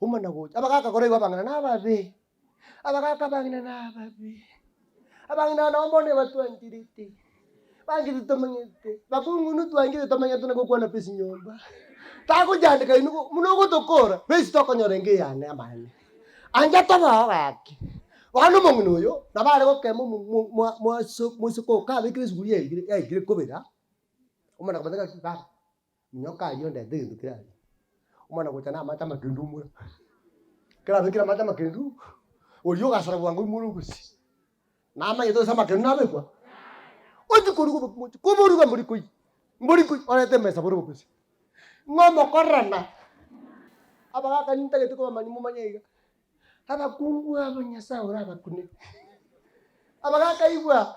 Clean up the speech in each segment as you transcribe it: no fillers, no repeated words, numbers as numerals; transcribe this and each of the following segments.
Umana go. Abakaka kore go bangana na babe. Abakaka bangina na babe. Abangina na ombone watu antirite. Bangi tutomangete. Bakungu nutu angi tomangete na go na pesi Enyomba. Tago jande kai nuko munogo tokora. Pesi tokonyorenge yane amane. Anja taba waki. Wano mongno yo. Na bare go kemo musoko ka bikiri suguri gire kobera. Umana kubandaka kika. Nyoka yonde de kira. Umana kuchana mata makindu mura. Kira bikira mata makindu. Oyo gasara wangu muru kusi. Nama yeto sama kindu na bekwa. Oji kurugo kumochi. Kumoruga muri kui. Orete mesa buru kusi. Ngomo korana. Abaka nyinta geto kwa mani mumanya. Abakungu abanyasa ora bakune. Abaka ibwa.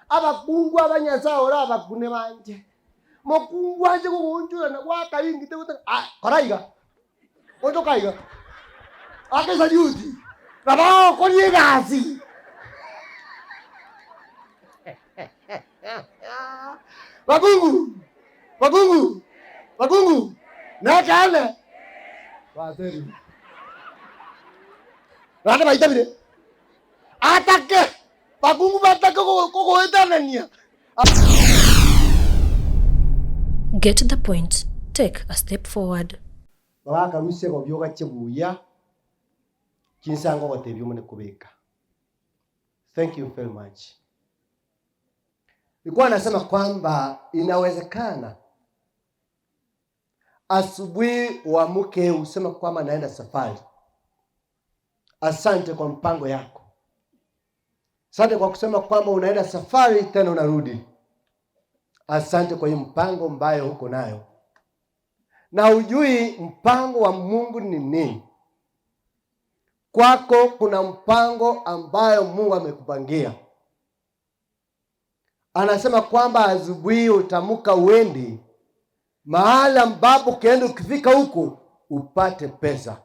Abakungu abanyasa ora bakune manje. Mokungu aje kugunjura na waka ingi te uta. Koraiga. Ojo kaiga. Ake sayuti. Baba konye gasi. Bagungu. Na kale. Waseri. Rada baita bide. Atake. Bagungu batake ko etanania. Get the point. Take a step forward. Baba karuse go byoga chebuya. Kinsango batebyo mune kubeka. Thank you very much. Nilikuwa nasema kwamba inawezekana asubuhi uamke useme kwamba naenda safari. Asante kwa mpango yako. Asante kwa kusema kwamba unaenda safari tena unarudi. Asante kwa hiyo mpango ambayo uko nayo. Na ujui mpango wa Mungu ni nini? Kwako kuna mpango ambayo Mungu amekupangia. Anasema kwamba asubuhi utamuka uende mahali ambapo ukienda ukifika huko upate pesa.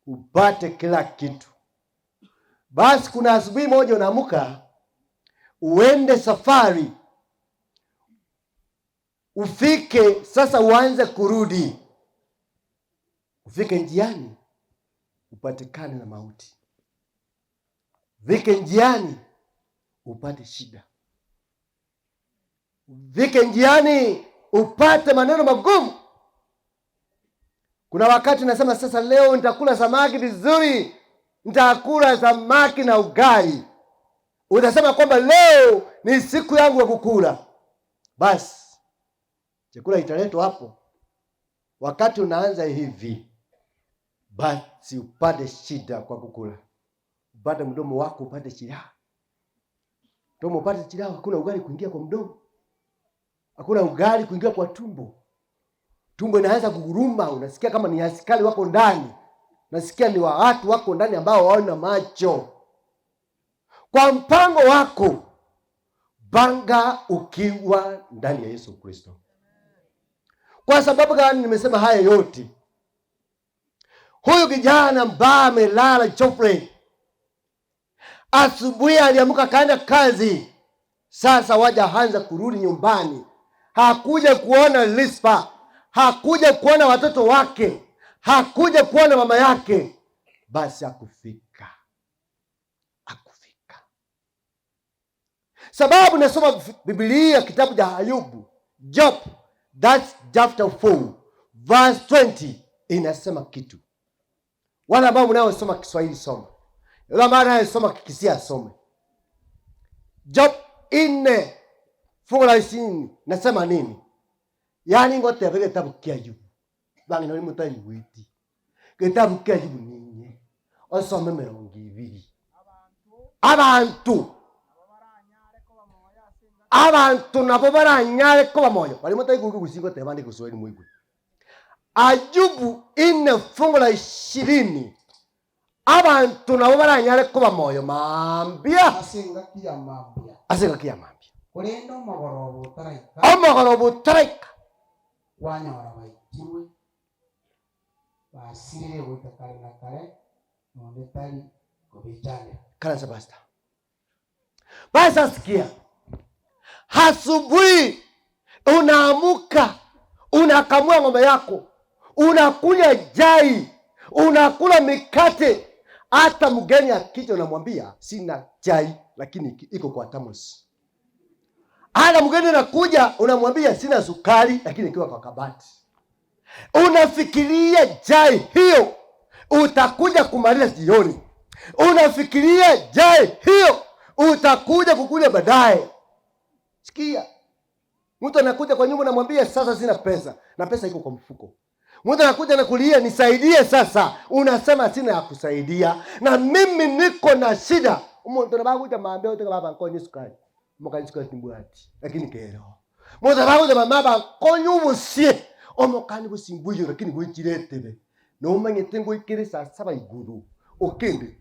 Upate kila kitu. Basi kuna asubuhi moja unamuka uende safari. Ufike sasa uanze kurudi. Ufike njiani upatikane na mauti. Ufike njiani upate shida. Ufike njiani upate maneno magumu. Kuna wakati nasema sasa leo nitakula samaki vizuri. Nitakula samaki na ugali. Utasema kwamba leo ni siku yangu ya kukula. Basi chakula italetwa hapo. Wakati unaanza hivi, basi upate shida kwa kukula. Upate mdomo wako upate shida. Mdomo upate shida, hakuna ugali kuingia kwa mdomo. Hakuna ugali kuingia kwa tumbo. Tumbo inaanza kuguruma, unasikia kama ni askari wako ndani. Unasikia ni watu wako ndani ambao hawana macho. Kwa mpango wako, banga ukiwa ndani ya Yesu Kristo. Kwa sababu gani nimesema haya yote? Huyu kijana ambaye amelala Japhet, asubuhi aliamka kaenda kazi. Sasa waja hanza kurudi nyumbani. Hakuja kuona Elizabeth, hakuja kuona watoto wake, hakuja kuona mama yake. Basi akufika. Sababu nasoma Biblia kitabu cha Ayubu, Job, that's chapter 4 verse 20, inasema kitu. Wala ambao mnaosoma Kiswahili soma. Wala ambao mnaosoma Kikisia some. Job 4:20 nasema nini? Yani ngote vile kitabu kia Ayubu. Bangi noli mutani witi. Kitabu kia Ayubu ninye. Osome 200. Abantu nabo baranyare ko bamoyo. Bali mutayi kugusingo tebandi kuswahili mwigwe. Ayubu 4:20. Abantu nabo baranyare ko bamoyo mambia. Asenga kia mambia. Kulendo magorobo taraika. Amagorobo taraika. Wanyora baitiwe. Basirire gutakare na kare. Nonde tari kubijane. Kana sabasta. Basa sikia. Asubuhi unaamuka, unakamua ng'ombe yako, unakunywa chai, Unakula mikate, hata mgeni akija unamwambia sina chai lakini iko kwa thermos. Hata mgeni anakuja unamwambia sina sukari lakini ikiwa kwa kabati. Unafikiria chai hiyo utakuja kumaliza jioni. Unafikiria chai hiyo utakuja kukunywa baadaye. Sikia. Mtu anakuja kwa nyumba unamwambia sasa sina pesa, na pesa iko kwa mfuko. Mtu anakuja na kulia nisaidie sasa, unasema sina ya kusaidia na mimi niko na shida. Mtu anakuja maambia utoka baba konyi sukari. Mokani sukari timbuati, lakini kero. Mtu anakuja mama konyi ubusie, omokani busimbuyo lakini gwikiretebe. No umanyete ngo ikire saa 7 iguru. Okende.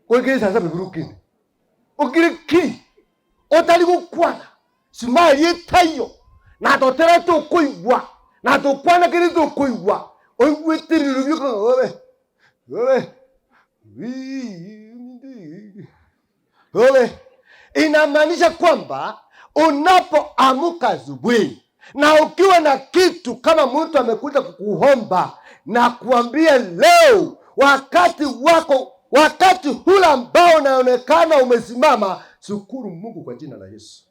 Okire saa 7 iguru kende. Okire ki? Otali gukwana. Simali etayo. Na totera to kuigwa. Na to kwana kire to kuigwa. Oyigwetiri rubyo ko obe. Obe. Inamaanisha kwamba unapoamka asubuhi na ukiwa na kitu kama mtu amekuja kukuomba na kuambia leo wakati hula ambao unaonekana umesimama, shukuru Mungu kwa jina la Yesu.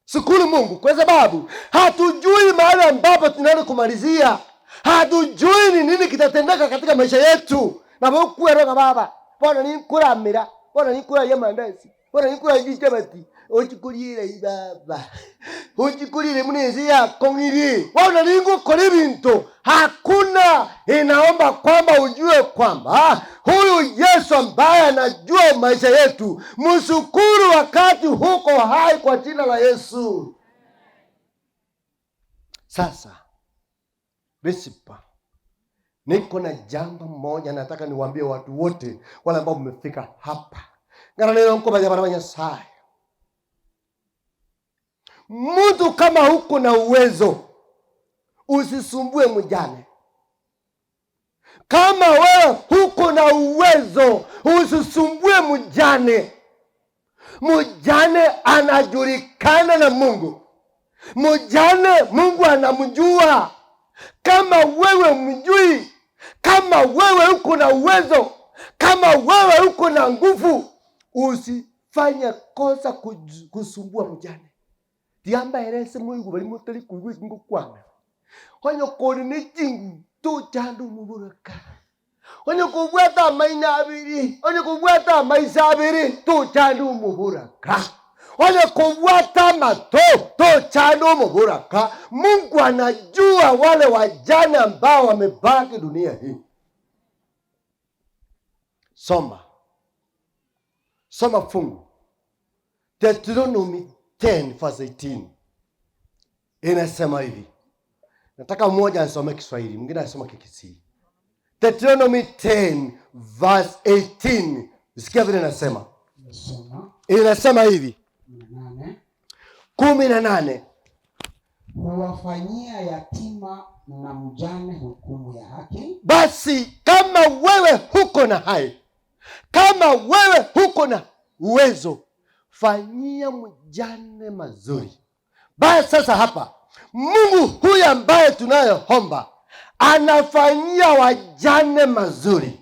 Shukuru Mungu kwa sababu hatujui mahali ambapo tunaenda kumalizia. Hatujui ni nini kitatendeka katika maisha yetu. Na Mungu aroga baba, bona ni kuramira, bona ni kura ya mandazi, bona ni kura jijabati. Ochikulire baba. Ochikulire munezi yako ngiri. Bona ni ngukora ibintu. Hakuna. Inaomba kwamba ujue kwamba huyu Yesu ambaye anajua maisha yetu, mshukuru wakati huko hai kwa jina la Yesu. Sasa resipa, niko na jambo moja nataka niwaambie watu wote wale ambao mmefika hapa. Ngara leo mko baadhi ya barabara sai. Mtu kama huko na uwezo, usisumbue mjane. Kama wewe huko na uwezo, usisumbue mjane. Mjane anajulikana na Mungu. Mjane Mungu anamjua. Kama wewe mjui, kama wewe uko na uwezo, kama wewe uko na nguvu, usifanye kosa kusumbua mjane. Diamba erese Mungu bali mutali kuigwe ngo kwana. Honyo koni ni jingu to chandu muburaka. Honyo kubwata maina abiri, honyo kubwata maisa abiri to chandu muburaka. Honyo kubwata mato to chandu muburaka. Mungu anajua wale wajane ambao wamebaki dunia hii. Soma fungu Deuteronomy 10 verse 18. Inasema hivi. Nataka mmoja asome Kiswahili, mwingine asome Kikisii. Deuteronomy 10 verse 18. Sikia vile inasema. Inasema hivi. 18. Huwafanyia yatima na mjane hukumu ya haki. Basi kama wewe huko na hai, kama wewe huko na uwezo, fanyia mjane mazuri. Basi sasa hapa Mungu huyu ambaye tunayoomba anafanyia wajane mazuri.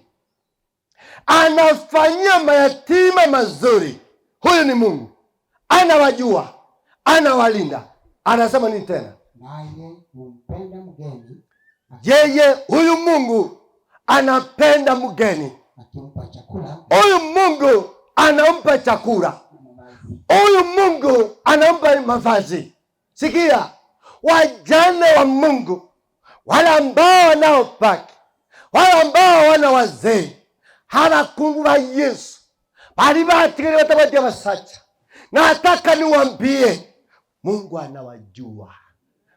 Anafanyia mayatima mazuri. Huyu ni Mungu. Anawajua, anawalinda. Anasema nini tena? Naye humpenda mgeni. Yeye huyu Mungu anapenda mgeni. Akimpa chakula. Huyu Mungu anampa chakula. Huyu Mungu anampa mavazi. Sikia, wajane wa Mungu, wale ambao wanaopaki, wale ambao wana wazee, hawakumbuka Yesu, bali batikiri watabatia wasacha. Nataka niwaambie, Mungu anawajua.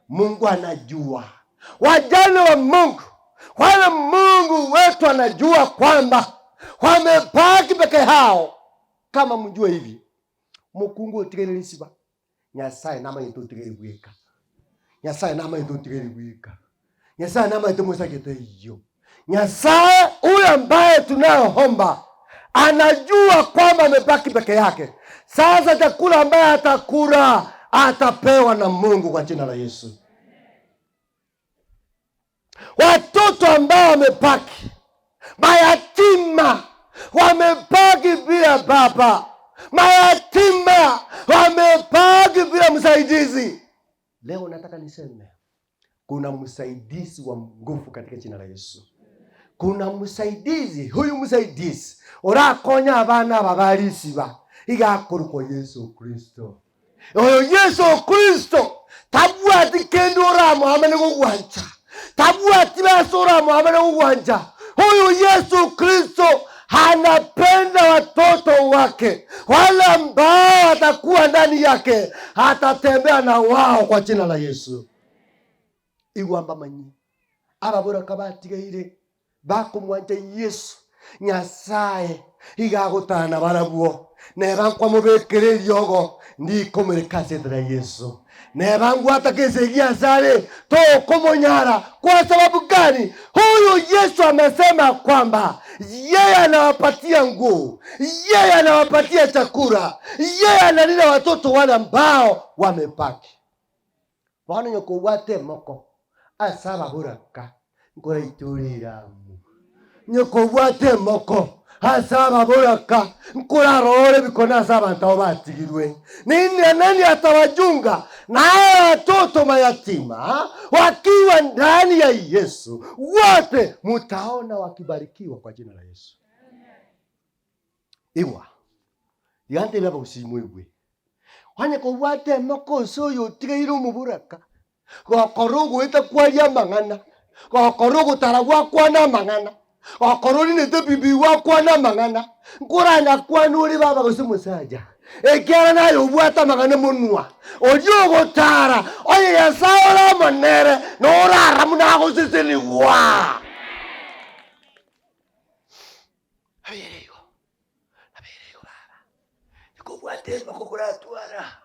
Mungu anajua. Wajane wa Mungu, wale Mungu wetu anajua kwamba wamebaki peke hao. Kama mjue hivi, mukungu otigere siba. Nyasaye nama yetu otigere bweka. Nyasaye nama yetu otigere bweka. Nyasaye nama yetu musakete hiyo. Nyasaye huyu ambaye tunayoomba anajua kwamba amebaki peke yake. Sasa chakula ambaye atakula atapewa na Mungu kwa jina la Yesu. Watoto ambao wamepaki, mayatima wamepaki bila baba, mayatima wamepaki bila msaidizi. Leo nataka niseme kuna msaidizi wa nguvu katika jina la Yesu. Kuna msaidizi, huyu msaidizi urakonya abana babarisiba igakorwa Yesu Kristo. Oyo Yesu Kristo tabwati kendo ramo amene kugwanja, tabwati basura mo amene kugwanja. Huyu Yesu Kristo anapenda watoto wake, wale ambao watakuwa ndani yake atatembea na wao kwa jina la Yesu. Igwamba manyi ababura kabatigaire bakumwanja Yesu Nyasaye igagutana barabuo nebankwa mubekererio ndikomerekase dra Yesu nebangwa atakesegia sare to komonyara. Kwa sababu gani? Huyu Yesu amesema kwamba yeye anawapatia nguo, yeye anawapatia chakula, yeye analinda watoto wale ambao wamepaki. Wana nyoko wate moko asaba buraka ngora iturira nyoko wate moko asaba buraka nkora rore bikona asaba ntawatigirwe nani atawajunga na watoto mayatima wakiwa ndani ya Yesu. Wote mtaona wakibarikiwa kwa jina la Yesu. Iwa yante laba usimwewe wanye ko wate moko soyo tigairo muburaka ko korogo itakwaya mangana ko korogo taragwa kwana mangana ko koroni nete bibi wa kwana mangana nkuranya kwanuri baba kusimusaja ekyara nayo bwata mangana munwa ojogo tara oye yasaola manere no rara munago sisini wa abirego baba nikubwate makokora tuara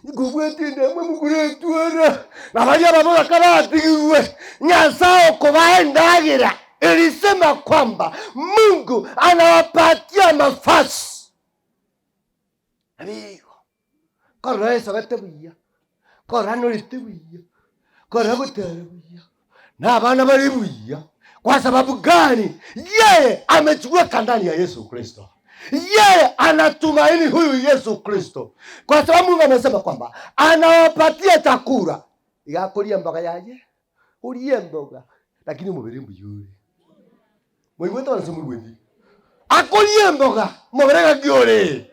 nikubwate ndamwe mukure tuara nabajya babola kabatiwe Nyasao kubaendagira. Ilisema kwamba Mungu anawapatia nafasi. Amigo, kora eso gatebuya, kora no litebuya, kora gutebuya, na bana baribuya. Kwa sababu gani? Yeye amejiweka ndani ya Yesu Kristo. Yeye anatumaini huyu Yesu Kristo. Kwa sababu Mungu amesema kwamba anawapatia chakula. Yakulia mboga yaje, ulie mboga, lakini mubiri mbuyuri. Mwiweta wanasema mwiwezi. Akulie mboga, mubirega giore.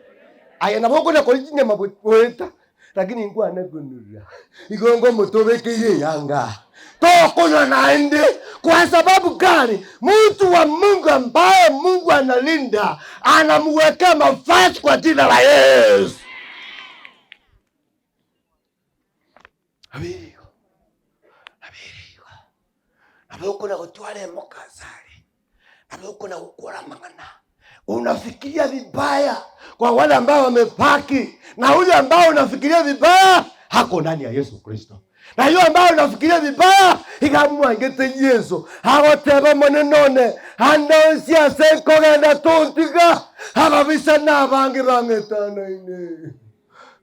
Aya naboko na kolijinya mabweta, lakini ngwa anagunura. Igongo motobeke ye yanga. Toko na naende. Kwa sababu gani? Mtu wa Mungu ambaye Mungu analinda anamwekea nafasi kwa jina la Yesu. Amigo. Aboko na Otwere mokazari. Aboko na ukora mangana. Unafikiria vibaya kwa wale ambao wamepaki, na yule ambao unafikiria vibaya hako ndani ya Yesu Kristo. Na yule ambao unafikiria vibaya ikamwangete Yesu. Hawateba monenone andosia senko genda tontiga hababisa na bangi bangetana ine.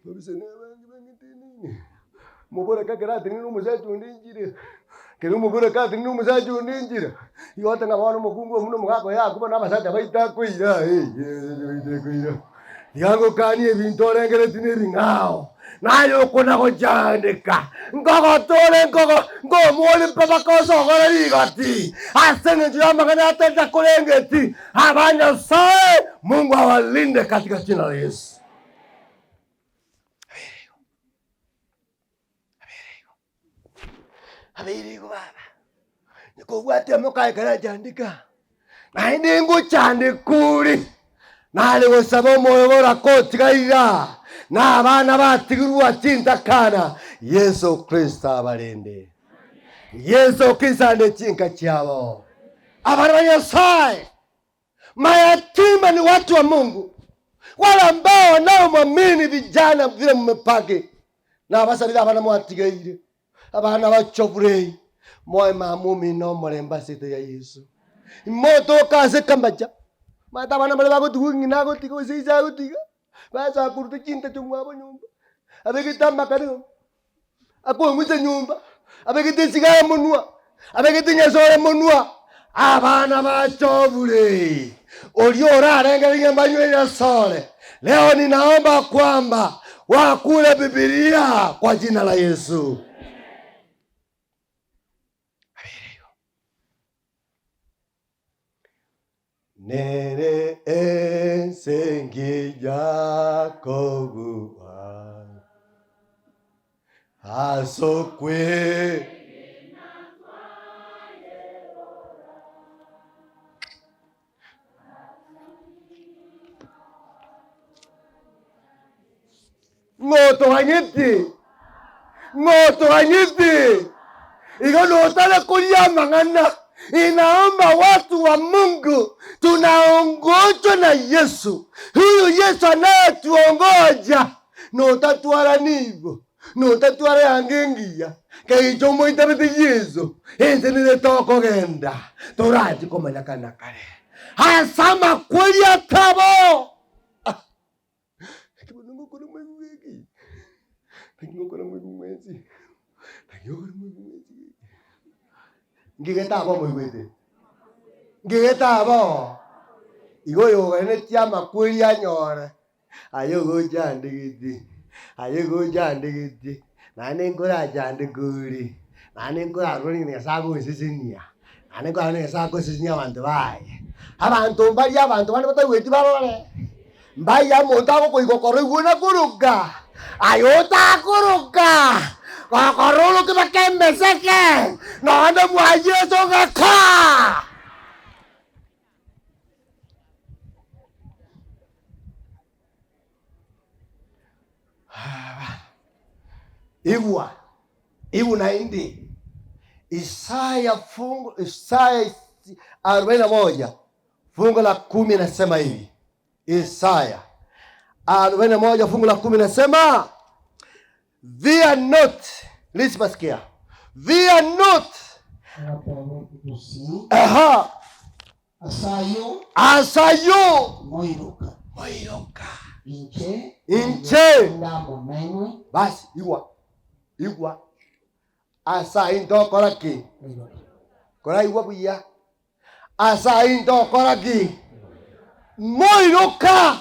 Babisa na bangi bangetini. Mubora kakara tininu muzetu ndinjire. Kero mubora ka tininu muzetu ndinjire. Yote ngabana mukungu muno mugako ya kuba nabasaja baita kwira kwira. Yango kani ebintu rengere tiniri ngao. Nayo kuna kujandika. Ngogo tole ngo mwoli papa koso gore ligati. Asenge njia magana atenda kulengeti. Abanya sae Mungu awalinde katika jina la Yesu. Abirigo baba. Nikubwate mukae kana jandika. Na ndingu chandikuri. Nale gusaba moyobora kotigaira. Na abana batigirwa chintakana. Yesu Kristo abalinde. Yesu Kristo ande chinka chabo. Abana banyasaye. Mayatima ni watu wa Mungu. Wale ambao wanaomwamini vijana vile mmepake. Na abasabira abana mwatigaire. Abana bachovurei. Moe mamumi no moremba sito ya Yesu. Moto kaze kambaja. Mata bana bale bagotugi nago tigo seiza gotiga. Basa kurute chinta chumwa nyumba. Abegita makari. Ako nguse nyumba. Abegita sigara munwa. abegitinya sore munwa abana bachovule uliora renga mbanywe ya sore. Leo ninaomba kwamba wakule Biblia kwa jina la Yesu. Nere ensengi Jacobu asokwe ngoto hanyiti igonotale kulia mangana. Inaomba watu wa Mungu tunaongozwa na Yesu. Huyu Yesu anayetuongoza notatwara nivo notatwara yangengia kaichomo itabete Yesu ente nile toko genda toraji komanyakana kare hasama kweli atabo kibunungu kuna mwezi tangiyo kuna mwezi ngigeta abo mwete ngigeta abo igoyo gane tiama kweli anyore ayogo jandigiti nane ngora jandiguri nane ngora roni ngesago sisinia nane ngora ngesago sisinia abantu baye abantu bali abantu bane bataweti barore mbaya montago koigokoro iguna kuruga ayota kuruga Wakorolo kibakembe seke naanda mwajeso ngaka Iwu na indi Isaya 41 fungu la 10 nasema hivi. Isaya 41 fungu la 10 nasema fear not. Listen here. Fear not. Asayo. Moiroka. Inche. Basi igwa. Asa indo koraki. Kora igwa buya. Asa indo koraki. Moiroka.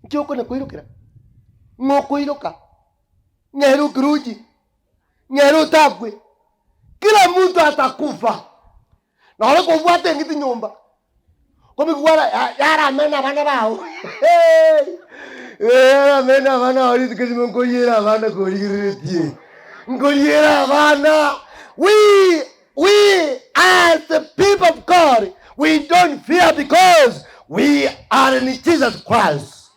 Njoko na kuirokera. Ngokuiroka. Ngeru kuruji. Ngeru takwe. Kila mtu atakufa. Na wale kufuate ngiti nyumba. Komi kuwala yara mena bana bao. Mena bana ori tukezi mkoyera bana koyiriti. Mkoyera bana. We as the people of God, we don't fear because we are in Jesus Christ.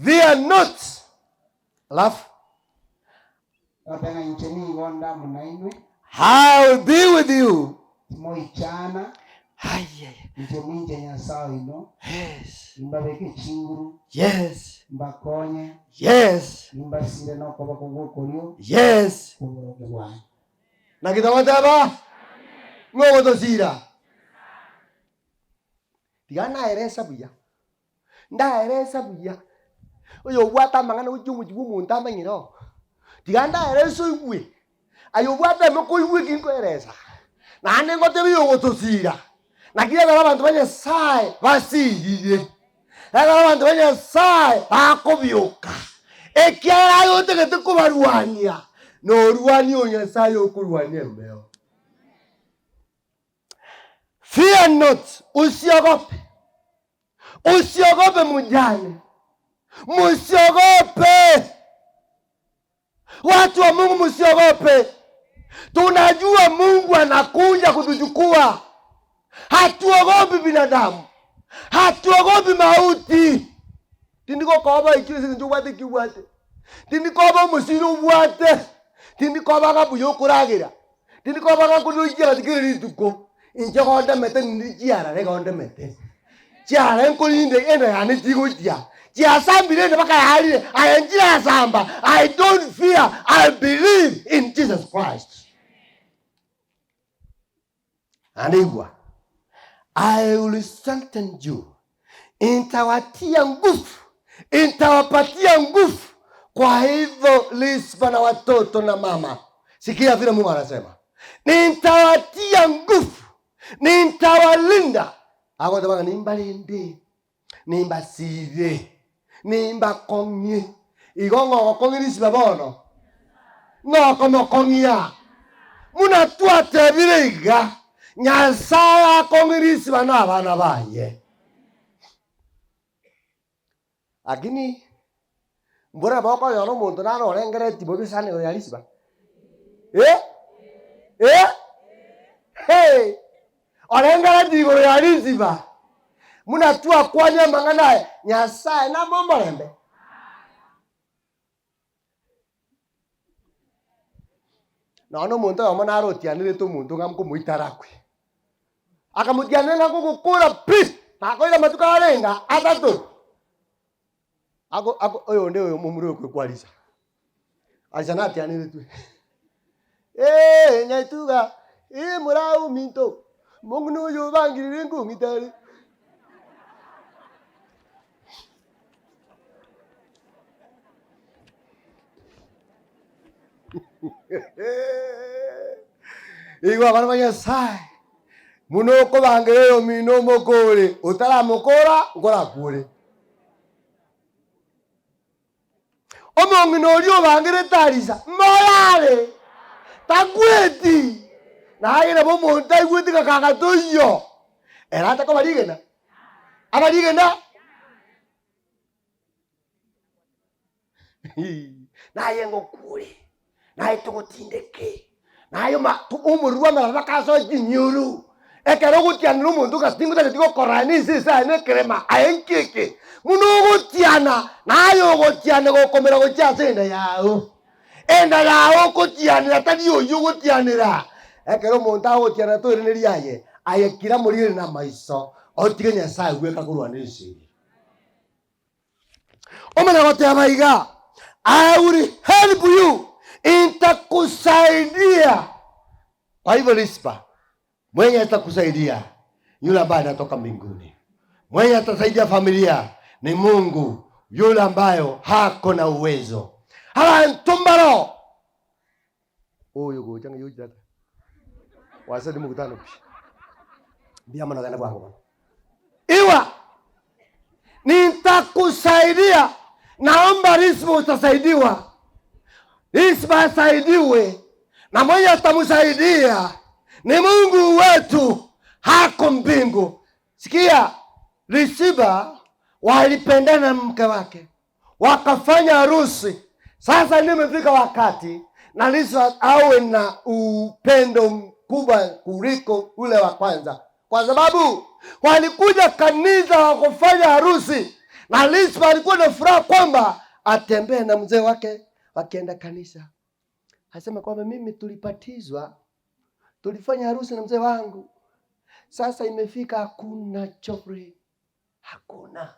Fear not. Alafu I will be with you. Yes. Yes. Yes. Yes. Nakitawataba ngoto sira. Tigana eresa buya. Nda eresa buya. Oyo wata mangana ujumu jibumu ntama ngiro. Tiganda ereso igwe. Ayo wata mko igwe kinko eresa. Na ane ngote biyo ngotosira. Na kile abantu banye sai basigiye. Na abantu banye sai akobyoka. Ekyara yote ketukubarwania. No ruani onya sai okurwania mbeo. Fear not. Usiogope. Usiogope mujane. Musiogope. Watu wa Mungu musiogope. Tunajua Mungu anakuja kutuchukua. Hatuogopi binadamu. Hatuogopi mauti. Tindiko koba ikisi njubate kiwate. Tindiko koba musiru bwate. Tindiko koba kabuyo kuragira. Tindiko koba kudugira tikiri tuko. Inje konda mete ndijiara re konda mete. Chiara enkolinde ene yani tigotia. I don't fear. I believe in Jesus Christ. And I will strengthen you. Intawatia nguvu. Intawapatia nguvu. Kwa hivyo Lisba na watoto na mama, sikia vile Mungu anasema, nitawatia nguvu, nitawalinda. Ako tabanga nimba lindi, nimba sive, nimba kongi. Igongo kongi Lisba bono. Ngoko mokongia. Muna tuate viliga. Nyasaya kongi Lisba na abana baye. Lakini mbona bako yono muntu nano orengere tibo bisane ya Lisba. Hey! Orengere tibo ya Lisba. Muna tua kwanya mangana Nyasaye na momorembe. Nono muntu omona arotianire to muntu ngamukumuitarakwe. Akamutianira ngukukura pi. Nakoira matuka arenga atatu. Ako oyo ndio oyo mumuri kwalisa. Ajanati anire tu. Nyaituga, murau minto. Mungu no bangirire ngungitari. Igwa bana Nyasaye. Muno ko bangire mino mokore, utara mokora ngora kure. Omongi no rio bangire tarisa. Morale. Takweti. Na ayena bo monta igweti kaka toyo. Erata ko barigena. Abarigena. Na yengo kure. Na itogotindeke. Na ayo ma umurwa mara kaso jinyuru. Ekero gutiana umuntu gastingo tatigo korani sisa ne krema ayenkeke. Muno gutiana na ayo gutiana gokomera gochasenda yao. Enda yao gutiana tadi oyo gutianira. Ekero umuntu agutiana to ire riaye ayekira murire na maiso. Otige Nyasaye gweka kurwanisi. Omana gote baiga. I will help you. Nitakusaidia. Kwa hivyo Lisba, mwenye atakusaidia yule ambaye anatoka mbinguni. Mwenye atasaidia familia ni Mungu yule ambayo hako na uwezo. Hala ntumbaro. Yugo changa yuji data. Wasadi mkutano pishi. Bia mwana gana bwangu. Iwa nitakusaidia. Naomba Lisba utasaidiwa. Lisba asaidiwe. Na mwenye atamsaidia ni Mungu wetu hako mbingu. Sikia, Lisba walipendana mke wake. Wakafanya harusi. Sasa nimefika wakati na Lisba awe na upendo mkubwa kuliko ule wa kwanza. Kwa sababu walikuja kanisa wakufanya harusi. Na Lisba alikuwa na furaha kwamba atembee na mzee wake wakienda kanisa. Hasema kwamba mimi tulipatizwa, tulifanya harusi na mzee wangu. Sasa imefika hakuna chokre. Hakuna.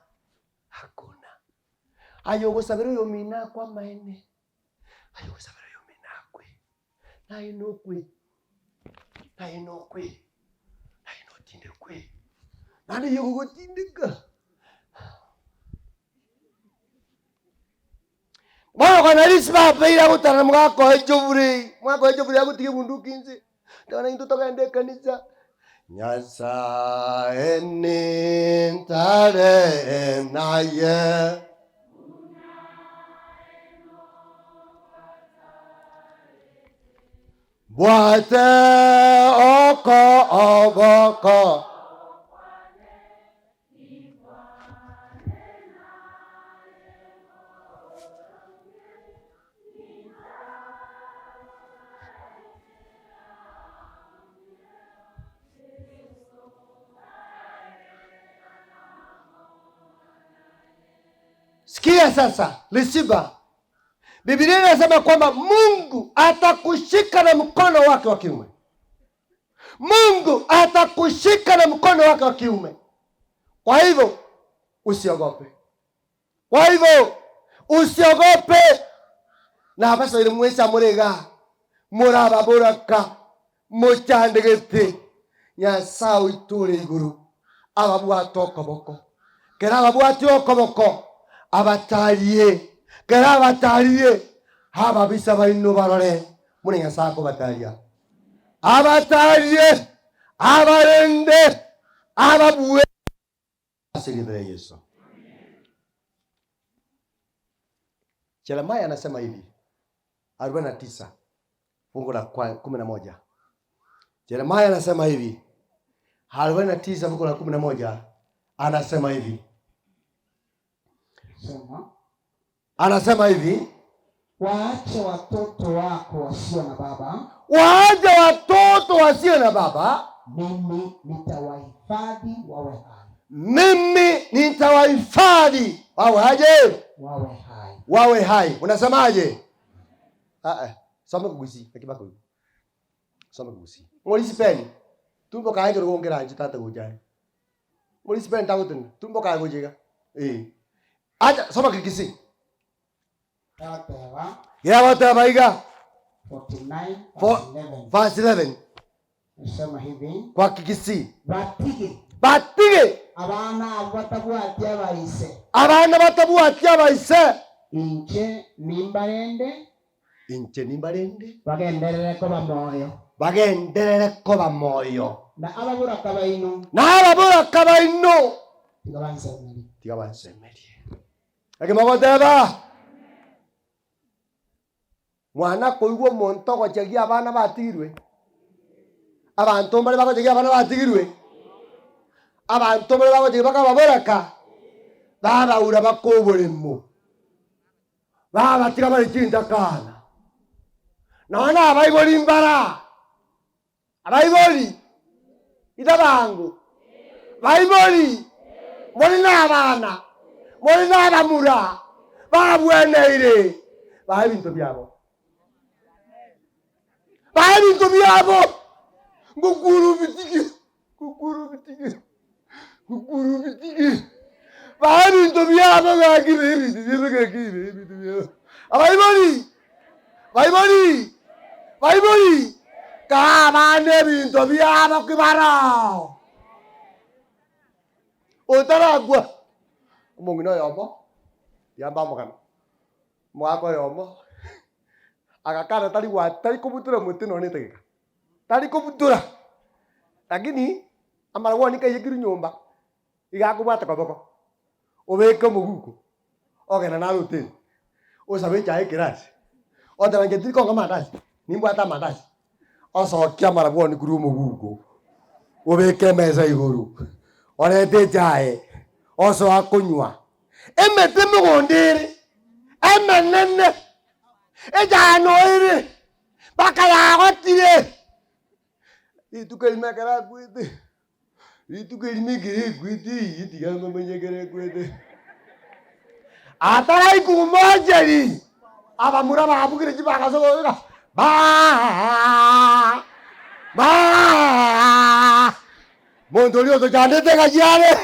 Ayogo sabero yomina kwa maene. Ayogo sabero yomina kwe. Na inokwe. Na inotinde kwe. Nani yogo tindika. Mwana kwa Lisba peira kutana mwako ejovuri. Mwako ejovuri akutike bunduki nzi. Tana into toka ende kanisa. Nyasaye nintare naye. Bwate oko. Sikia sasa, Lisba. Biblia inasema kwamba Mungu atakushika na mkono wake wa kiume. Mungu atakushika na mkono wake wa kiume. Kwa hivyo usiogope. Na basa ile mwesa murega. Muraba buraka. Muchandegete. Nyasaye iture iguru. Ababu atokoboko. Kera ababu atokoboko. Abatalie kera batarie haba bisaba ino barore mune Nyasaye ko bataria abatarie abarende ababuwe asilibre Yesu. Jeremiah anasema hivi 49 fungu la 11. Jeremiah anasema hivi 49 fungu la 11 anasema hivi. Anasema hivi, waache watoto wako wasio na baba. Waache watoto wasio na baba. Mimi nitawahifadhi wawe hai. Mimi nitawahifadhi wawe aje? Wawe hai. Wawe hai. Unasemaje? Soma kugusi akibako huko. Soma kugusi. Ngolisi peni. Tumbo kaje ngongera nje tata gojaye. Ngolisi peni tagoten. Tumbo kaje gojega. Acha soma kikisi. Wataba iga 49 verse 11. Nasema hivi. Kwa kikisi. Batige. Abana batabuatia baise. Abana batabuatia baise. Inche nimbarende. Bagenderere ko bamoyo. Na ababura kabaino. Tigabansemeri. Akimagoteba. Mwana koigwo monto gochegia abana batigirwe. Abantu mbale bagochegia abana batigirwe. Abantu mbale bagochegia bakababoraka. Baba ura bakoboremo. Baba tigabale chindakana. Naona abayiboli mbara. Abayiboli. Idabangu. Bayiboli. Muri n'abana. Muri n'abamura. Babweneire. Babintu byabo. Babintu byabo. Guguru bitigi. Babintu byabo gakire. Abayiboli. Kabane bintu byabo kibara. Otaragwa. Mungino yomo. Yamba mukana. Mwako yomo. Akakana tali kubutura mutino ni tegeka. Tali kubutura. Lakini amara woni ka yigiru nyomba. Igakubata kaboko. Obeka muguko. Ogena na hotel. Osabe chae kirasi. Odara ngeti ko ngamatazi. Nimbwata matazi. Oso kyamara woni kuru muguko. Obeke meza iguru. Orete chae. Oso akunywa. Emete mugondere. Emenene. Ejano ire. Bakaya gotire. Itukeli makara kwete. Itukeli migere kwete. Itiganga menyegere kwete. Atarai kumajeri. Abamura babugire kibakasoga. Ba. Mondolio to jande tega jare.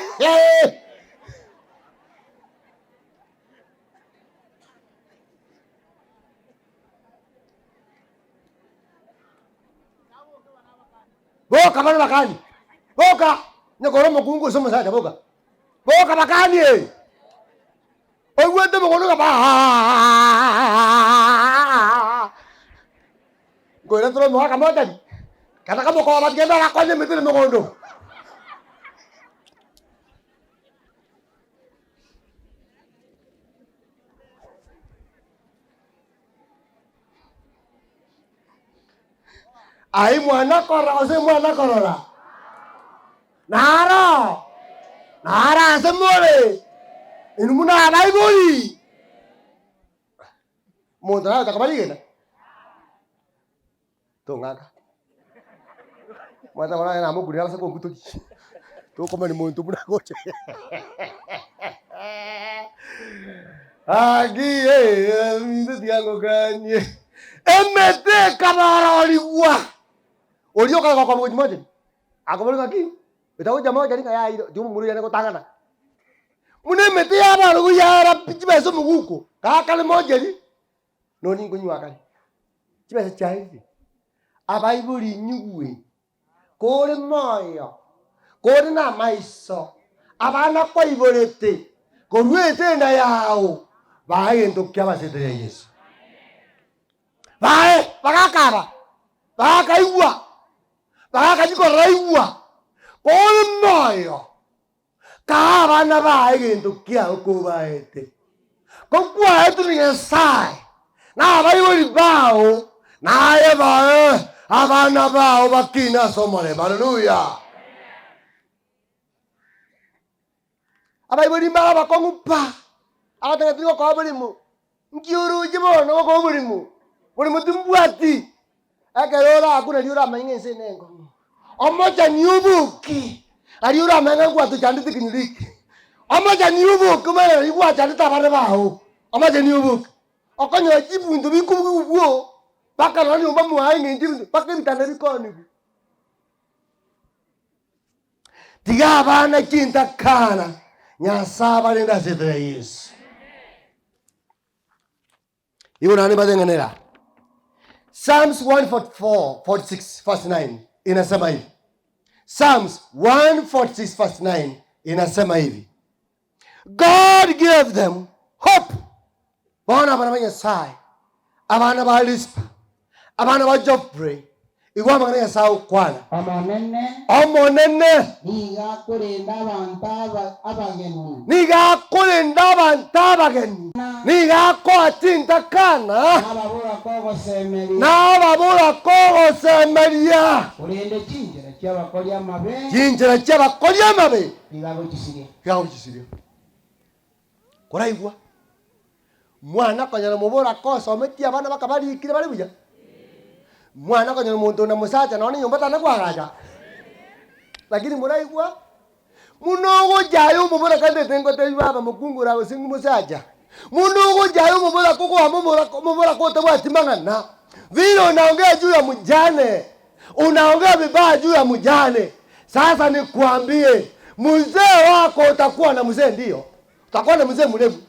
Boka bana bakani. Boka. Nyokoro mokungu somo sada boka. Boka bakani. Ogwete mokono ba. Goira tro mo akamoda. Kana kamo ko abagenda la konye metele mokondo. Ai mwana kora ose mwana korora. Nara semore. Inumuna Bible. Modra ta kabali gena. To ngaka. Mata mara na mo kuria sa ko kutoki. To koma ni muntu buna goche. Agi mindu diango ganye. Emete kamara oliwa. Olio ka kwa mmoja mmoja. Akabali ngaki. Betawo jamaa jani kaya ilo. Jumu muru yana ko tangana. Mune mete ya ba lu ya pibe so muguko. Ka kale moja ni. No ni kunywa kale. Chibe se chai. Abaibuli nyuwe. Kore moyo. Kore na maiso. Abana kwa iborete. Korwete na yao. bae ntokia basete ya Yesu bae bagakaba bagakaiwa bagakajikoraigwa kol moyo kabana bae ntokia okubaete kokwa etu ni sai na baibuli bao na bae abana bao bakina somole. Haleluya. Abaibuli mara bakongupa abatanga tiko kwa bulimu nkiuru jibono ko bulimu tumbuati akerora hakuna liura mainge senengo omoja nyubuki aliura mainge kwa tuchanditi kinyiriki omoja nyubuki mara ibwa chandita bana bao omoja nyubuki okonyo jibu ndo bikubuwo baka nani umbamu hainge njibu baka bitana bikoni tiga bana kinta kana nyasaba lenda zedra Yesu. Iwo nani badengenera. Psalms 146 verse 9 inasema hivi. Psalms 146 verse 9 inasema hivi. God gave them hope. Bona bana banyasai. Abana ba Elizabeth. Abana ba Japhet. Igwa magana sao kwana. Omonene. Niga kulinda abantu abageni. Niga ko atinda kana. Nababura ko semeria. Ulinde chinjira cy'abakoli amabe. Chinjira cy'abakoli amabe. Igago gisire. Koraigwa. Mwana kanyana mubura ko sometia abana bakabali ikire bali buja. Mwana kanyana muntu na musacha naone nyumba tana kwagaja. Lakini muraigwa munogo jayo mubura kande tengo te baba mukungura usingu musacha. Munogo jayo mubura koko mubura ko tabwa timangana. Vile unaongea juu ya mjane. Unaongea vibaya juu ya mjane. Sasa nikuambie, mzee wako utakuwa na mzee ndio. Utakuwa na mzee mrefu.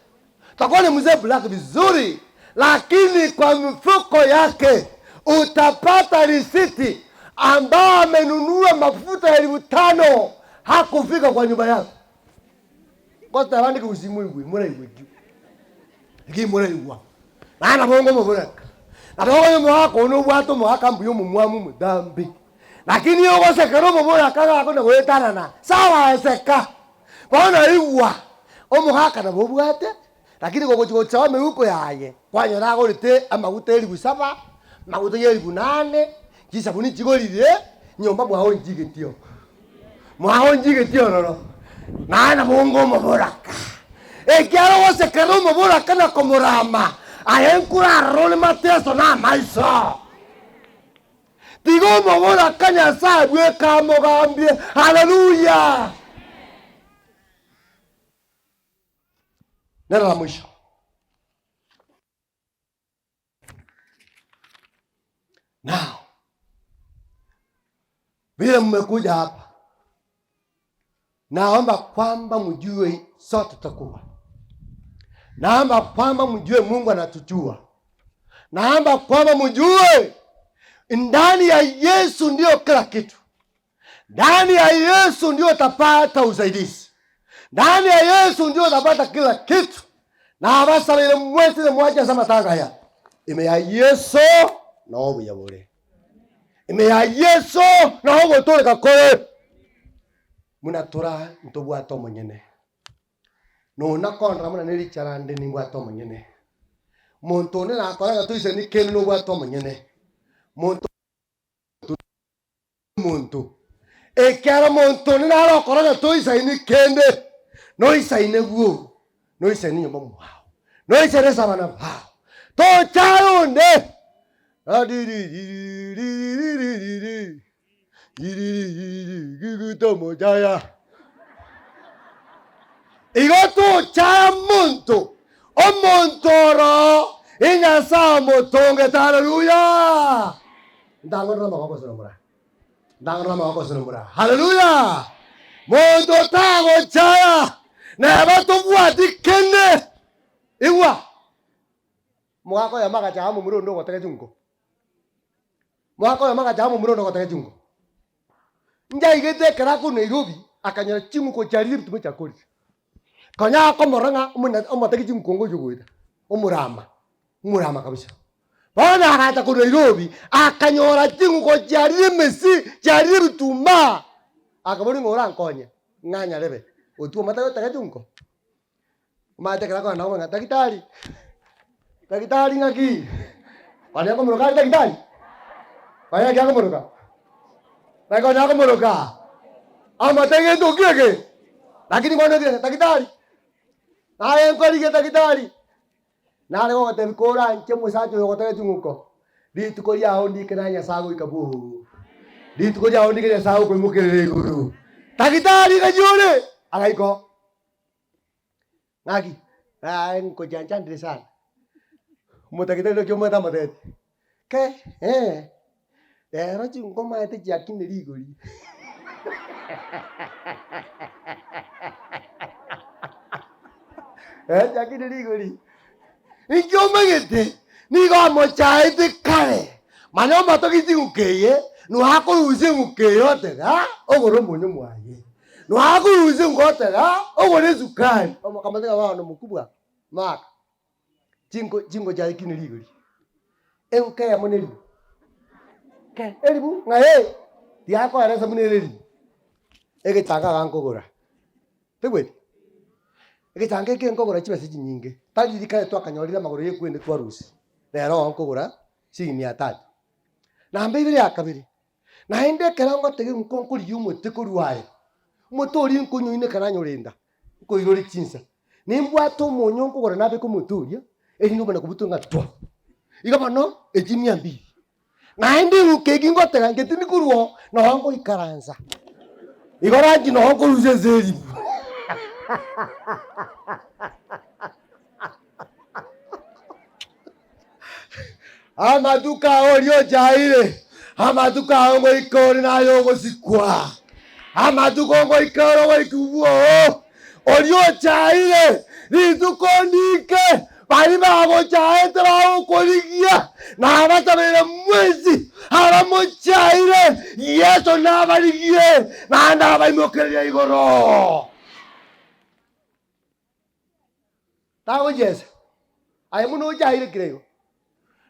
Utakuwa na mzee black vizuri. Lakini kwa mfuko yake utapata risiti ambao amenunua mafuta ya 5,000 hakufika kwa nyumba yako. Kwa sababu ndiko usimwigwe, mura igwe. Iki mura igwa. Bana bongo mburaka. Nabongo mwako no bwato mwaka mbuyo mumwamu mudambi. Lakini yo gosekero mburaka ngako na gwetanana. Sawa eseka. Bona igwa. Omuhaka na bobwate. Lakini gogo chawa huko yaye. Kwanyo nago rite amaguta 7,000. Maguta 8,000 kisabuni chigolire nyomba mwaho njige tio roro na bongo maboraka ekyaro wose kero maboraka na komorama ayenkura role mateso na maiso tigo maboraka nya sabwe kamogambie. Haleluya. Neno la mwisho. Now, vile mmekuja hapa, naomba kwamba mjue sote tutakuwa. Naomba kwamba mjue Mungu anatujua. Naomba kwamba mjue ndani ya Yesu ndio kila kitu. Ndani ya Yesu ndio utapata usaidizi. Ndani ya Yesu ndio utapata kila kitu. Na basa ile mwezi mmoja sama tanga ya. Ime ya Yesu na obu ya bure. Ime ya Yesu na obu tole kakore. Munatura ntobwato monyene. No nakondra muna nilicarande ni bwato monyene. Muntu ne nakora tuise ni kenu no bwato monyene. Muntu ekara muntu ne nakora tuise ni kende. No isa ineguo. No isa ni nyomba mwao. No isa resa bana bao. To chaunde. Gugutomo jaya. Igoto chaya muntu. Omontoro. Inya samo tonge. Hallelujah. Ndangon rama wako sinamura. Ndangon rama wako sinamura. Hallelujah. Mondo tago chaya. Nebato buati kende. Iwa. Mwako ya maka chahamu murondo kwa tekejungo. Mwako ya maka chahamu murondo kwa tekejungo. Nja igete karaku Nairobi akanyara chimu ko chariri tume chakori. Kanya ko moranga umuna tekejungo kongo jogoida. umurama kabisa. Bana akata ku Nairobi akanyora tinguko cyarire mesi cyarire bituma akabona ngora nkonya nganya rebe otu mata tagatunko mata kala na ngona takitari ngaki bana ko muroka takitari bana kya ko muroka bana ko muroka ama tenge to kieke lakini mbona kile takitari aye ngori ke takitari nale ko te kora nche musacho yo tagatunko ditu ko ya ondi kenanya sago ikabu ditu ko ya ondi kenanya sago ko mukere guru takitari kajore alaiko ngaki ko janjan de sana mo takitari ko mo ta madet ke era chungo ma te yakini rigori yakini rigori Ikiomagete nigo mochaite kare mano matogiti ukeye no hakuruze ukeyo tega ogoro monyo mwaye no hakuruze ngotega ogore sukari omakamata abantu mukubwa maka jingo ja ikini rigori enke ya moneli ke elibu ngaye diako arasa moneli ege taka gankogora tegwe ege tange ke nkogora chibase nyinge tali dikae to akanyorira magoro ye kwende twarusi rero nkogora sini atatu na mbibiri akabiri na inde kerango tege nkonkuri yumote koruwaye motori nkunyuine karanyorinda nkoirori chinsa nimbwato monyo nkogora nabe ko motoria eri no bana kubutunga twa igabano ejimia mbi na inde nkegi ngotega ngetini kuruo no ngo ikaranza igorangi no ngo ruzezeri Amaduka olio jaire amaduka ngo ikori na yogo sikwa amaduka ngo ikoro ngo ikubuo olio jaire litukonike bali babo jaire trao koligia na batabere mwezi haramo jaire yeso na baligie na anda baimokeria igoro tawo jese ayimuno jaire kirego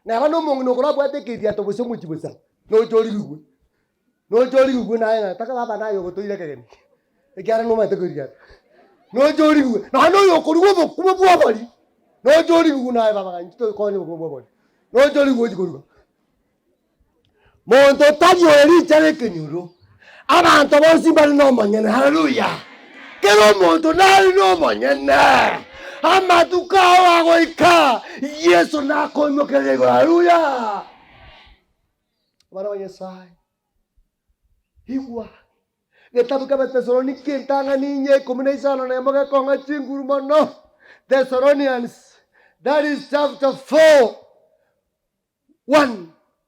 na bano mongo ko labwa tekedia to bose muchibusa no jori gugwe na ina taka baba nayo gotoire kegeni ekiara no mate kuria no jori gugwe na no yo korugo bokume bwa bali no jori gugwe na baba kanji to ko ni bokume bwa no jori gugwe jikorugo monto tadio eri chare kenyuro abantu bosi bali no manyene haleluya kero monto nali no manyene amaduka wago ika Yesu nako imokelego haleluya bana wa Yesaya igwa getabu ka Thessalonike ntanga ninye 15 na mboga konga chinguru mono Thessalonians that is chapter 4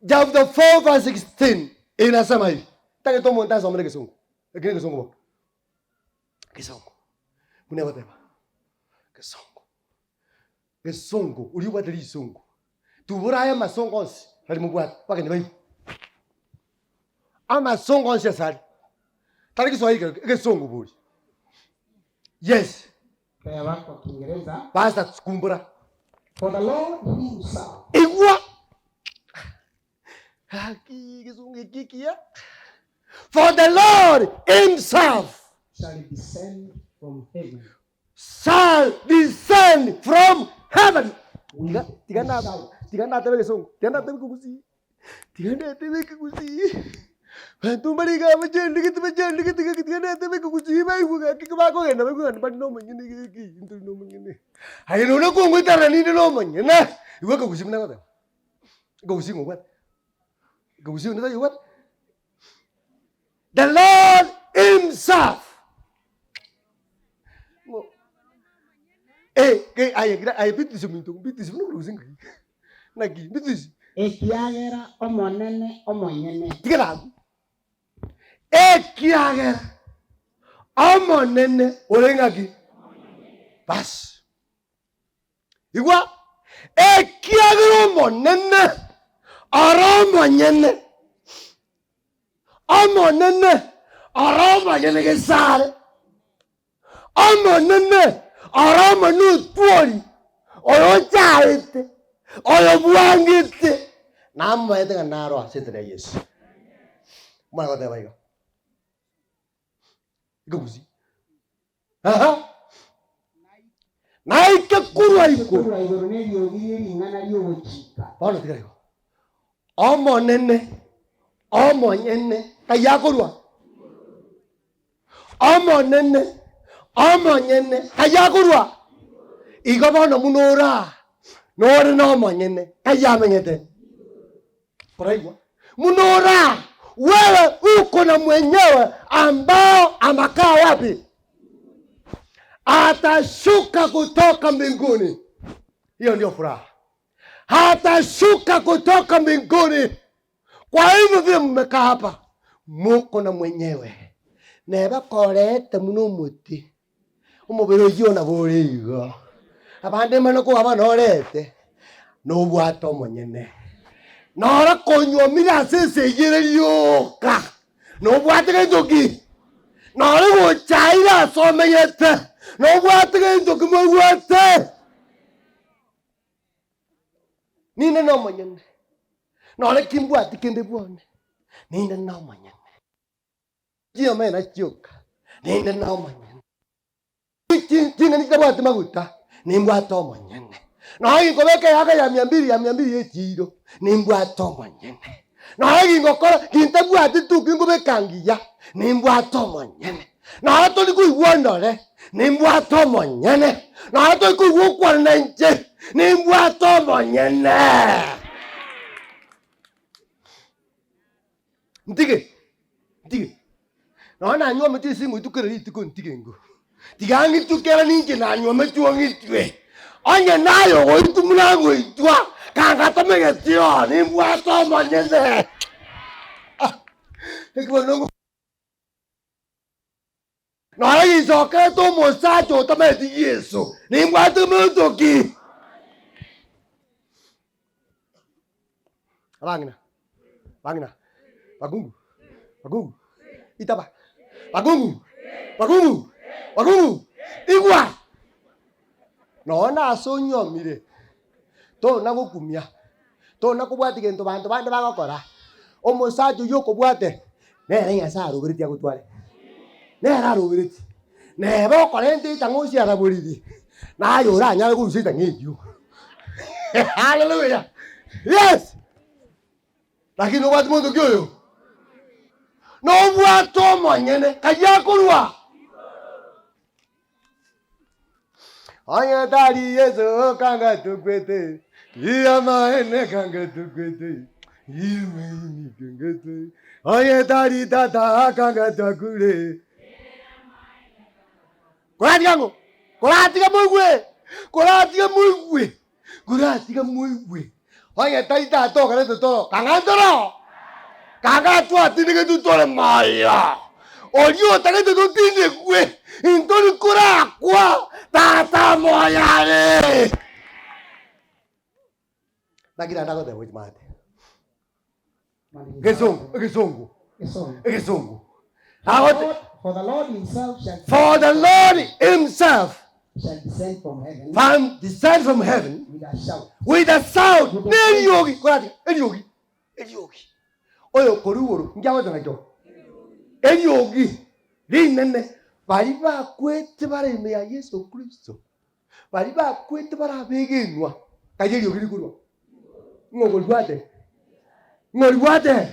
chapter 4 verse 16 inasema hivi take to monta somele kisungu ekile kisungu kuna whatever Gesongo uri wadri songo tuburaya masongos hali mubwat pakene bayi ama songos yasali tariki swahili gesongo buri yes kaya wako Kiingereza basta kumbura for the Lord himself igwa haki gesongo kikia for the Lord himself shall descend from heaven heaven. Tigana tebe kesong. Tigana tebe kukusi. Bantu mariga majen dikit tigana tebe kukusi bai buka kikabako ena bai bukan ban no manyene ki intu no manyene. Hai no ko ngutara ni no manyene. Iwa kukusi mena kata. Kukusi ngobat. Kukusi nda yubat. The Lord himself. Ay bitis mintung bitis no cruising. Nagi bitis. Ekiagera omonene omonyene. Tigala. Ekiagera omonene olengaki. Bas. Igwa ekiagera omonene aromonyene. Omonene aromonyene gesare. Omonene arama no tuori oyo chaite, oyo buangite. Nama ete kanaro asete na Yesu. Mwana kote baiga. Iko kusi. Aha. Naike kurwa iko. Paano tika iko. Omo nene. Omo nyene. Kaya kurwa. Omo nene. Omo nyene. Kaya kurwa. Iko paano munora. Nore na omo nyene. Kaya mengete. Praigwa. Munora. Wewe uko na mwenyewe ambao anakaa wapi? Atashuka kutoka mbinguni. Hiyo ndio furaha. Atashuka kutoka mbinguni. Kwa hivyo vile mmekaa hapa, muko na mwenyewe. Neba korete muno muti. Umubiro yona borigo. Abande manoko abanorete. No bwato mwenyene. Nora konywa mira sese yere yoka. No bwate kendoki. Nora go chaira someyete. No bwate kendoki mwete. Nina no manyene. Nora kimbwate kende bwone. Nina no manyene. Jio mena choka. Nina no manyene. Tinga nikabwate maguta. Nimbwate manyene. Na hii ngobeke yaka ya 200 yechiro. Nimbwate manyene. Na hii ngokora kintabwate tu kingobekangiya. Nimbwate manyene. Na hato nikuiwondore. Nimbwate manyene. Na hato nikuiwokwana nje. Nimbwate manyene. Ntige. Na anywa mti simu itukere itiko ntige ngo. Tigangi tukera ninje na anywa mechuangi twe. Onye nayo go itumuna go itwa. Kanga tomegetio nimbwate manyene. Ekwanongo. Na hii soka to mosacho tameti Yesu. Nimbwate motoki. Bangina. Bagungu. Itaba. Bagungu. Igwa. Naona sonyo mire. To nagukumia. To nakubwati gento bantu bande bagokora. Omosacho yoko bwate. Nere ngasaro biriti agutware. Nere arubiriti. Nebo korente tangosi araburidi. Na yora nya gusita ngiyo. Hallelujah. Yes. Lakini watu moto kyoyo. No bwato manyene kaya kurwa. Aya dari Yesu kanga tukwete. Iya maene kanga tukwete. Iwe ni kangete. Aya dari tata kanga takure. Kurati mugwe. Aya dari tata kanga to kangandoro. Kanga tu atini tu tole maya. Odio takete tu tine kwe. Intori kura kwa tata moyale. Lakini nataka de mate. Gesongo. For the Lord himself shall descend from heaven with a shout. Eliogi. Oyo koruoro njawe tanajo. Eliogi. Rinene bari bakwete bareme ya Yesu Kristo. Bari bakwete barabegenwa. Kaje eliogi likurwa. Ngolwate.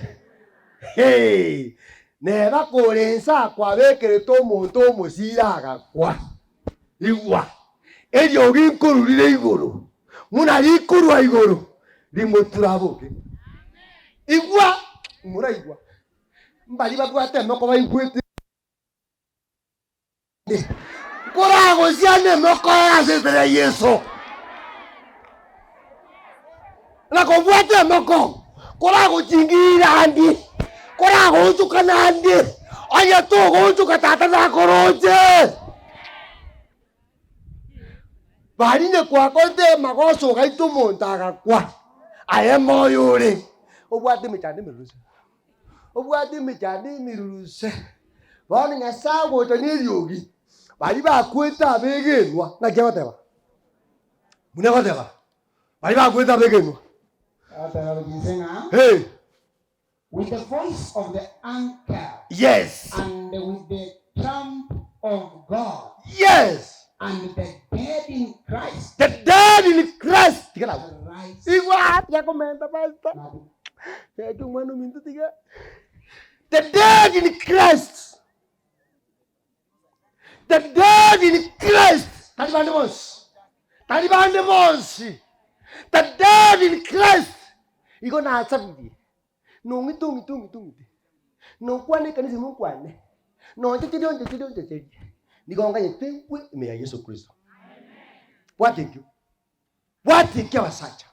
Hey. Neba korensa kwa bekere to muntu musiraga kwa. Igwa. Eliogi nkururire iguru. Muna likurwa iguru. Limoturaboke. Igwa. Muraigwa. Mbali bakwate moko baigwete. Korago siane moko ya Yesu. La kobwate moko. Korago chingira andi. Korago utukana andi. Aya to utukata na koroje. Bali ne kwa kote magoso gaito montaga kwa. Ayemo yore. Obwate michande miruse. Bani ngasago to niryogi. Bali bakweta begenwa na kyabateba. Muna dega. Bali ba kweta begeno. Hey. With the voice of the anchor. Yes. And with the trump of God. Yes. And the dead in Christ. The dead in Christ. Rise. Igual ya comenta pastor. Ya que humano minto tiga. The dead in Christ. The dead in Christ. Taliban de Mons. The dead in Christ. Iko na asabi. No ngitung. No kwane kanisa Mungu kwane. No titi. Nigonga yete we me ya Yesu Kristo. What think you wasacha?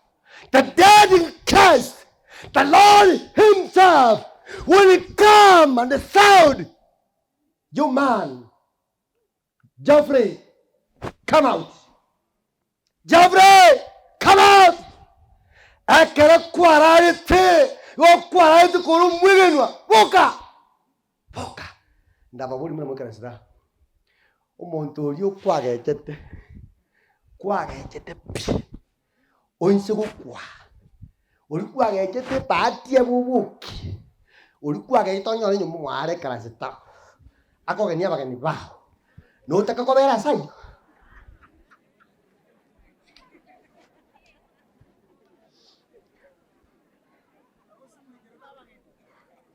The dead in Christ, the Lord himself will come and the sound. You man, Geoffrey, come out. Geoffrey, come out. Akara kwarate, wo kwarate koru mwegenwa. Boka. Ndaba buli mwe kanisa. Umuntu uri kwagechete pi onse gukwa uri kwagechete patie bubuki uri kwagetonyo nyo mware karasita akogenia bageni bao no utakakobera sai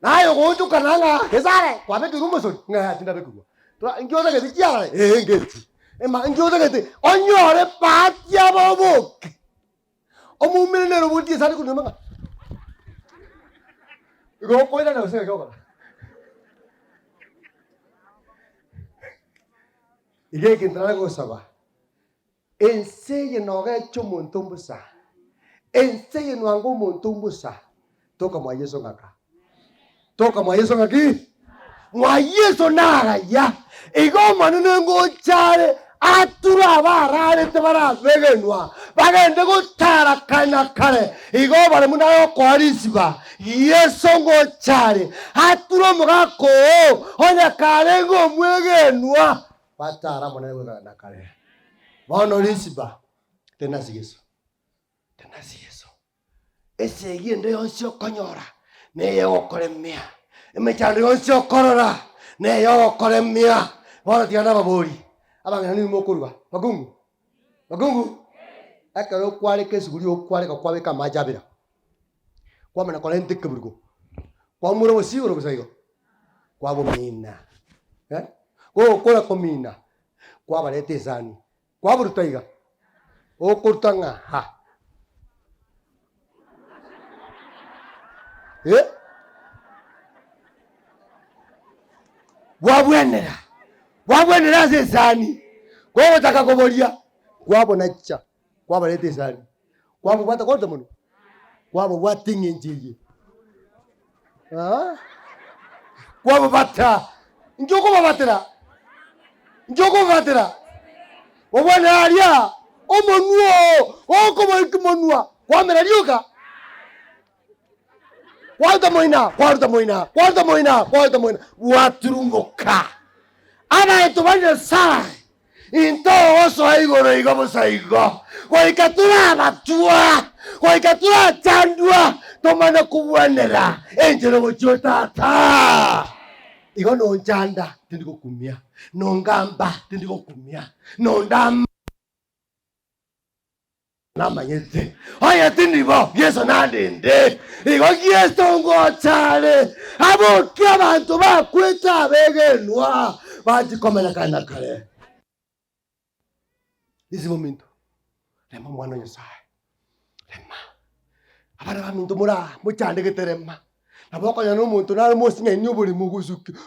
nayo gotu kananga kesare kwabe turumoso nga tinda bekugwa to ingioza kezikia ngeti ema ingioza kete onyore patia bobuki omumile nero buti sari kunema go koida na usenge go ige kintra go saba enseye noge chumuntumbusa enseye nwango muntumbusa toka mwa Yesu ngaka toka mwa Yesu ngaki mwa Yesu nara ya igo manune ngo chare atura barare te barabegenwa bagende gutara kana kare igo bare munayo kwarisiba Yesu ngo chare atura mugako onya kare ngo mwegenwa batara munayo na kare bono risiba tena Yesu ese yende yonse konyora ne yokore mia emechando yonse korora ne yokore mia bono tiana babori abanga ni mokurwa bagungu akaro kwale kesuguri okwale ka kwabe kama jabira kwa mana kole ntik burgo kwa muro wasigo busaigo kwa bomina ko kola komina kwa barete zani kwa burutaiga o kurtanga ha wabwenera zezani kwa utaka kobolia kwabo nacha kwabo lete zani kwabo bata kote muno kwabo watinge njije kwabo bata njoko batera obwana alia omonuo okomo ikimonua kwamera liuka Kwarta moina waturungoka ana etubanya sai into oso aigoro igabo saigo kwa ikatura batua kwa ikatura chandua tomana kubwanera enjero gochota ta igo no njanda tindiko kumia no ngamba tindiko kumia no ndam namanyete oya tindibo Yesu nandinde igo Yesu ngochale abo kabantu bakweta begenwa bajikomela kana kale isi momento lema mwana Nyasaye lema abana bamintu mura muchande geterema aboko ya no muntu na mosinga nyubuli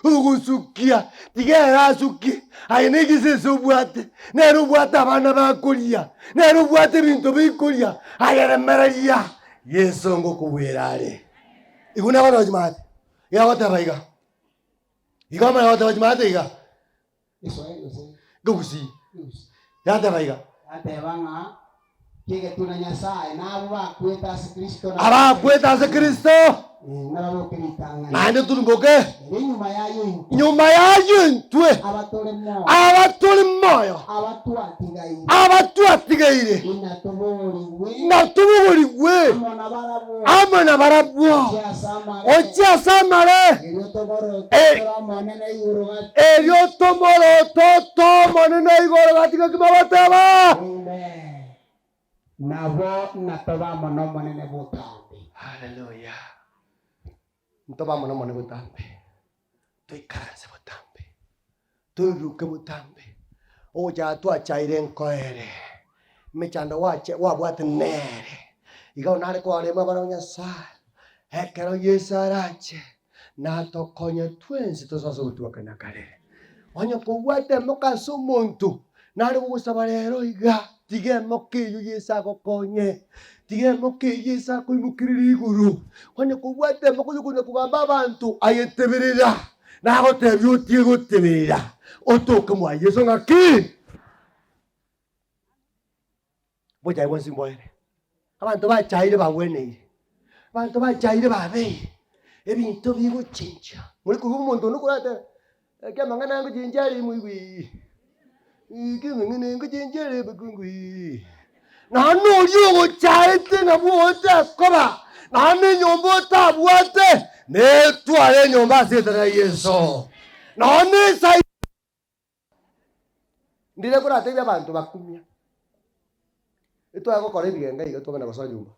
mugusukia tigera suki ayinigise subwate nero bwata abana bakulia nero bwate bintu bikulia ayeremeragia Yesu ngokubwirare iguna bana bajimate ya batabaiga igoma ya batabajimate iga gogusi ya tabaiga atebanga kige tuna Nyasaye na aba kweta Kristo aba kweta Kristo Nande tulungoke. Nyuma yayo ntwe. Abatuli moyo. Abatu atigaire. Natuburiwe. Amana barabwo. Ocha samare. Elio tomoro toto monene igoro gatika kimabataba. Nabo natoba mono monene Botambe. Hallelujah. Ntoba mono monene Botambe. Tuikaranse Botambe. Turuke Botambe. Oja twachaire nkoere. Mechando wache wabwate nere. Iga nare kwa rema bana Nyasaye. Hekero yesarache. Na tokonya twensi tosaso tuakana kare. Onya kuwate mokaso muntu. Nare kusabarero iga. Tige mokiyo yesa gokonye. Tige mokiyo yesa kuimukiriri iguru. Onya kuwate mokuyo kugamba abantu ayetebirira. Na gotebyo utie gotebirira. Otoke mwa Yesu ngaki. Boja iwansi mboere. Abantu bachaire bawene. Abantu bachaire babe. Ebintu biguchinja. Muri kuba umuntu nukurate. Kemangana nguchinja ari muigwi. Ikimengene nguchinja ari bagungwi. Nanu yugo chaite na buota koba. Nanu nyombo tabuate. Ne tuare nyomba setara Yesu. Nanu sai. Ndire kurate bya abantu bakumya. Ito yako kore bigenga igato bana kosa nyumba.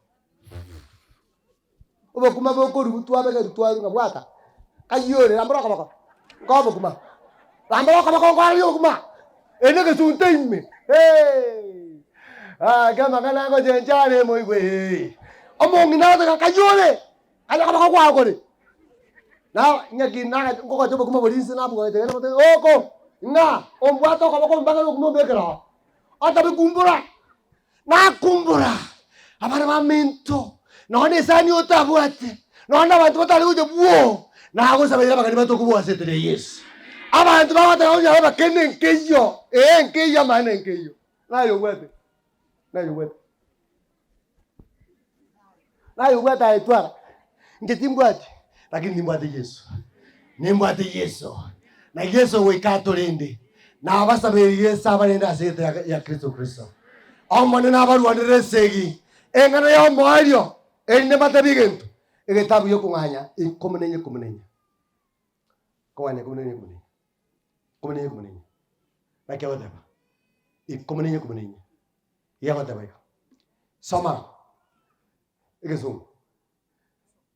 Obo kuma boko rutwa bega rutwa ngabwata. Kayore ambro kabako. Ngobo kuma. Ambro kabako ngwari kuma. Ene ke sunte imme. Hey. Kama kana ngo jenjare moigwe. Omongi na ta kayore. Kaya kabako kwa kore. Na nyaki na ngoko jobo kuma bolinsi na bwo te. Oko. Nga ombwato kabako mbaga kuma bekera. Ata bikumbura. Na kumbura. Abana bamento. None sani otabwate. None abantu batali uje buo. Na agosabira bakali batokubuwa setere Yesu. Abantu babata onya bakene nkeyo. Nkeyo mane nkeyo. Nayo wete. Nayo wete. Nayo wete aitwara. Ngetimbwate. Lakini nimbwate Yesu. Nimbwate Yesu. Na Yesu wekatolende. Na abasabiri Yesu abalenda sete ya Kristo Kristo. Omone na baruanire segi. Engana ya moario. Ende matabigento. Egetabu yo kunganya. Ikomenenye. Konganya komenenye. Na kia wataba. Ikomenenye. Ya wataba yo. Soma. Egesum.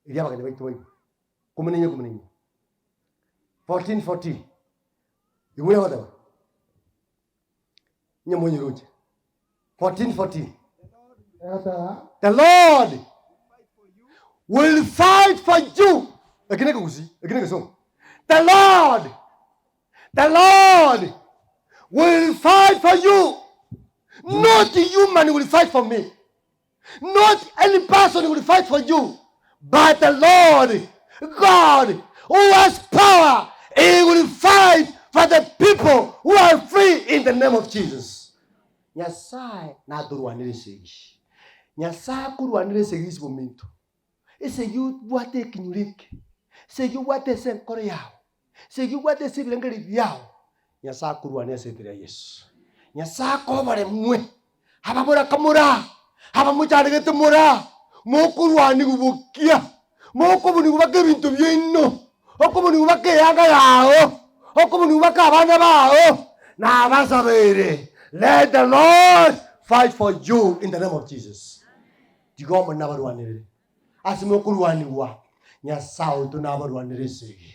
Idia bakane baito bayo. Komenenye. 14:40. Ibuya wataba. Nyamonye roje. 14:40. The Lord will fight for you. The Lord will fight for you. Not human will fight for me. Not any person will fight for you. But the Lord, God, who has power, He will fight for the people who are free in the name of Jesus. Nyasai na turuanire segi. Nyasai kuruanire segi isi momento. Ese yu wate kinyurike. Se yu wate senkore yao. Se yu wate sibilengeri yao. Nyasai kuruanire setere Yesu. Nyasai kobare mwe. Habamura kamura. Habamucha negete mura. Mokuruani kubukia. Mokubuni kubake bintu byino. Okubuni kubake yaga yao. Okubuni kubake abana bao. Na abasabere. Let the Lord fight for you in the name of Jesus. Digoma nabaruanire. Asimokuruaniwa. Nyasao to nabaruanire segi.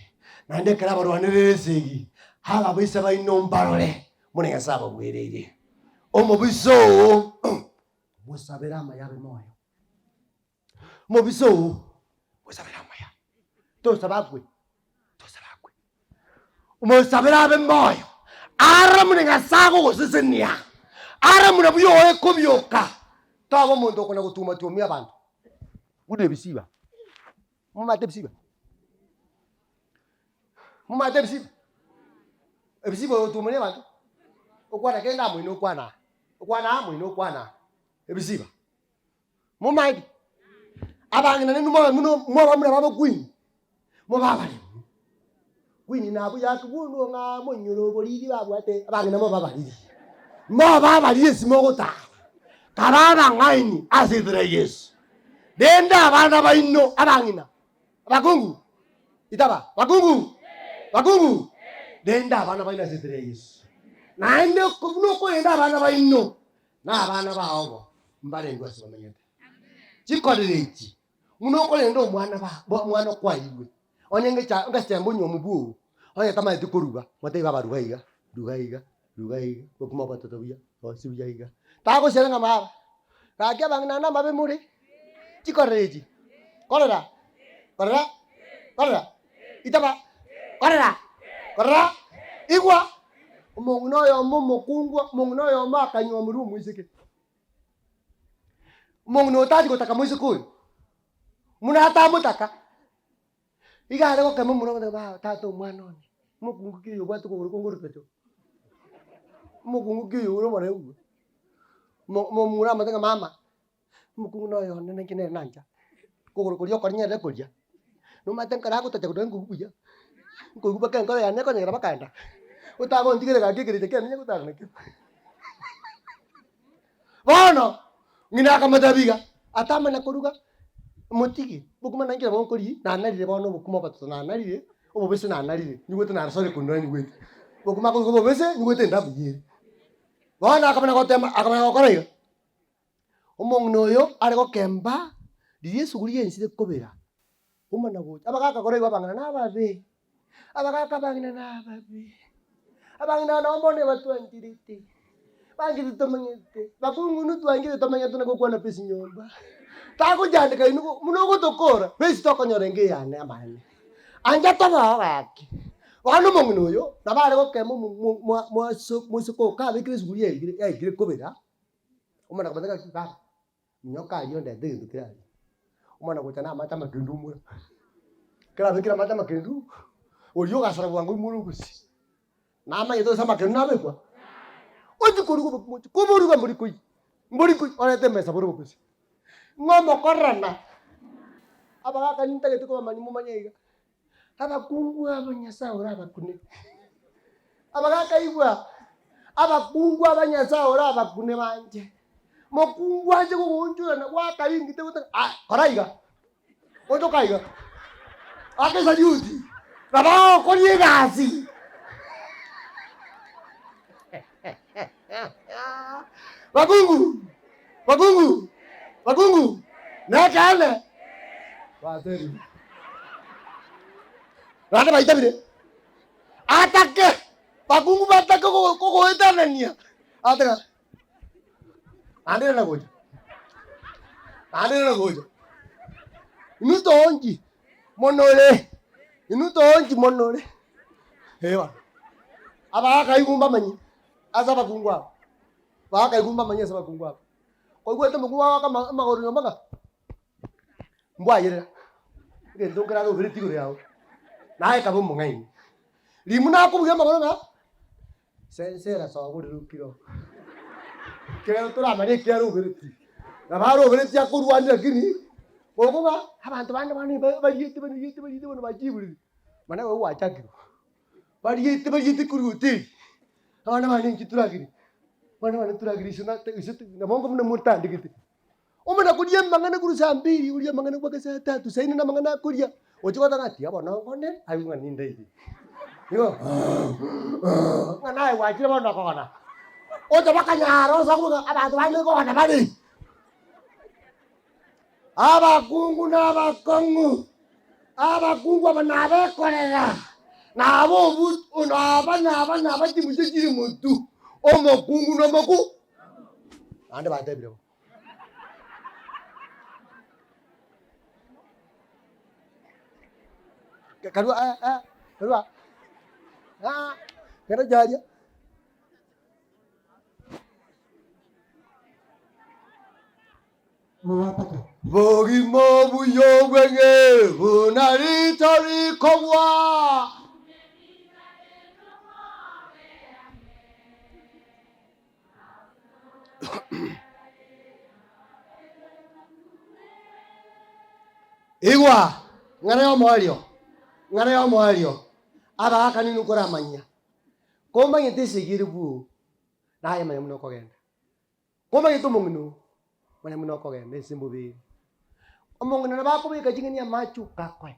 Nande karabaruanire segi. Hala bisa ba inombarole. Mune nyasaba bwerere. Omobiso. Musabera mayabe moyo. Mobiso. Musabera maya. To sabakwe. Musabera be moyo. Ara mune ngasago gosesenia. Ara mune buyo ekobyoka. Tabo muntu okona gutuma tumia abantu. Bude bisiba. Mumate bisiba. Ebisiba otumane abantu. Okwana kenda mu inokwana. Okwana mu inokwana. Ebisiba. Mumaidi. abangina ne muno bamuna babo queen mo babali queen na buya kubuno nga monyoro bolidi babwate abangina mo babali simo gota karara ngaini azidre Yesu denda abana baino abangina bakungu itaba bakungu denda abana baino azidre Yesu naende kuno ko enda abana baino na abana bawo mbale ngwasi bamenyete chikorereki muno ko enda mwana kwa iwe onenge cha ngasembo nyomubu oya kama itukuruga mate baba rugaiga okuma batotobuya osibuya tago serenga maba kakya bangina na mabe muri chikorereki korera itaba korera igwa umonguno yo mumukungwa umonguno yo makanywa muri umwisike umonguno tadi kotaka mwisikuyo muna hata mutaka igare ko kemo muno ba tato mwanoni mukungu kiyo bwatu ko nguru pecho mukungu kiyo uro mare ugo mo mura matanga mama mukungu no yo nene kine nanja ko ko nyere kolya no matanga ra ko tacha ko ngubuya ko gubaka ngoro ya ne ko nyera bakanda utago ndigere ga kigere ke ne ko tarne ke bono ngina kamadabiga atama na koruga motigi bukuma nangira bonkori na narire bono bukuma batu na narire obobese na narire nyugwete na sore kunwa nyugwete bukuma ko obobese nyugwete ndabuyire bono akamana gotema akamana gokoraiga omongno yo arego kemba Yesu guri yensire kobera umana go abagaka koraiga bangana nababe abagaka bangina nababe abangina no mbone batwandirite bangiri tomanyete bakungu nutu angire tomanyete na kokwana pesi nyomba tago jandika inuko munogo tokora besi tokonyorenge yane amane anja taba waki wano mongno yo nabare ko kemo musuko ka bikris guri egire kobera umana kabanga kika nyoka yonde de kirali umana ko tana mata makindu mura kira bikira mata makindu oyo gasara wangu muru kusi nama yeto sama kindu nabe kwa oji korugo ko boruga muri kuyi orete mesa borugo kusi ngomo korana abagaka nintagete ko bamanyi mumanyaiga abakungu abanyasa ora bakune abagaka igwa abakungu abanyasa ora bakune banje mokungu anje ko unjura na wakayingite guta koraiga oto kaiga akesa yuti baba ko yegasi bakungu na kale waseri rada baita bide atake bakungu batake ko etanania ataka ande na goja inuto onji monore hewa aba kaigumba manyi azaba kungwa ba kaigumba manyi azaba kungwa ko gwete mugwa kama magoro nyombaga mbwa yere ngendo ngara go riti go yawo nae kabo mungai limuna ko buya magoro na sera so go rukiro kero tora mari kero go riti na baro go riti akurwanda kini ogoga abantu bane bayite bano bajiburi mana wo wachakiro bayite kuruti abana bane kituragiri bana turagiri suna na mongo mna murta digiti omana kuriya mangana kuru sambiri uriya mangana kwa kasa tatu saini na mangana kuriya ocho kata ngati abana ngone ayunga ninda idi yo ngana ai wachira bana kona ocho bakanyaro sakuga abantu bane kona bali abakungu abana bekorera nabo unaba timujiri mutu omokungu nomoku ande batebiro Kedua kena jaja bogi mobu yogenge bunari tori kobwa Igwa ngare yo moario aba kaninu kuramanya komba ngitisigira bu na ya manya munoko genda komba ngitumunginu manya munoko genda simbo bi omongino na bakubika jingini amachu kakwe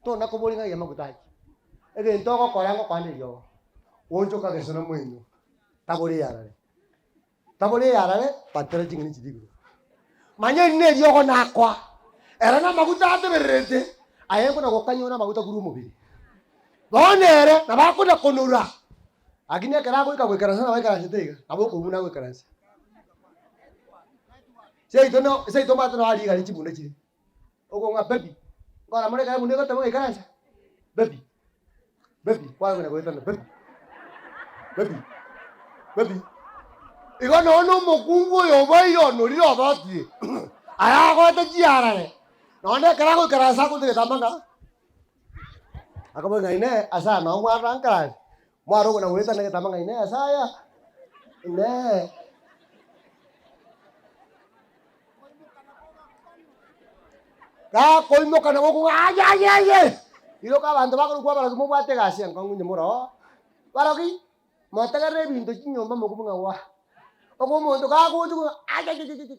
to nakobolinga ya magutaji ege ntoko korango kwandelio wonchoka gesona mwenyu tabori yarare patera jingini chidigu manya ne yoko nakwa era na maguta ateberete ayengo na gokanyona maguta kuru mubiri bonere na bakunda konura aginya karago ikagwekaransa na baikaransa tega aboko buna gwekaransa sei to matano ali gali chibunda chiri ogo nga baby ngora mure kai munde gotamo ikaransa baby kwa ngona gwetana baby igo no mokungu yo bayo no lilo bati aya go te jiarare nonde karago ikaransa kunde tamanga akabo ngaine asa no ngwarangkara mwaro na weta na tamanga ine asa ya ine ka koimo kana go aya ilo ka bantu bakuru kwa bara mo bate gasi an kangu nyemoro baraki motagare bintu chinyomba mo kubunga wa ogo muntu ka go tu aya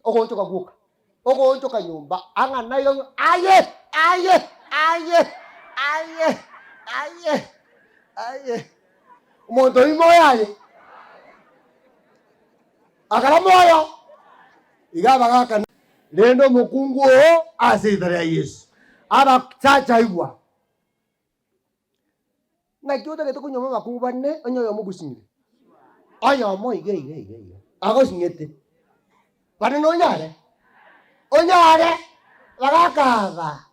ogo tu ka buka ogo tu ka nyomba anga na yo aye umuntu imoyaye akala moyo igaba gaka lendo mukungu asithara Yesu aba chacha igwa na kiota geto kunyoma bakubane onyo mugusingire aya mo ige ago singete bane no onyare bagakaba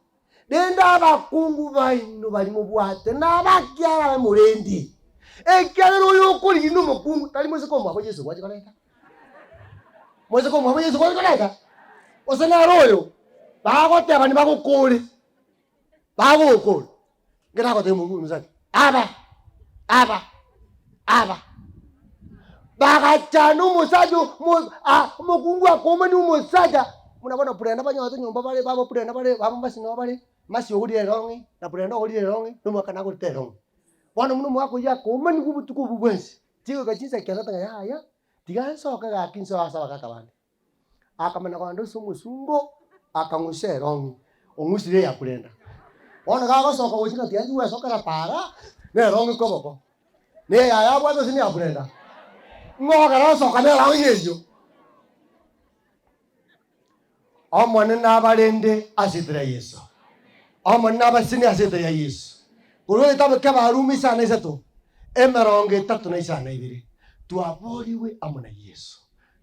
denda bakungu baino bali mubwate na bakyala murendi ekyalo yokuli ino mukungu tali mwese ko mwabo Yesu wachikoleka mwese ko mwabo Yesu wachikoleka osana royo bagote abani bagukule ngira ko te mungu muzati aba bagachanu musajo mukungu akoma ni musaja munabona purenda banyo nyomba bale babo purenda bale babo masino bale masi ogudire rongi na purenda ogudire rongi no kana ko terong wana muno mwako ya koma ni kubutuko bubwensi tigo kachisa kyalata ya tiga soka ga kinso asa bakakabande akamana kwando sumusungo akangushe rongi ongusire ya purenda wana ga soka wojina tianji wa soka la para ne rongi koboko ne ya bwazo sini ya purenda ngoga ra soka ne rongi ejo omwana n'abalende asitira Yesu omwana n'abasini asitira Yesu kulo itabe kabarumi sana isato emeronge tatu na isana ibiri tuaboriwe amuna Yesu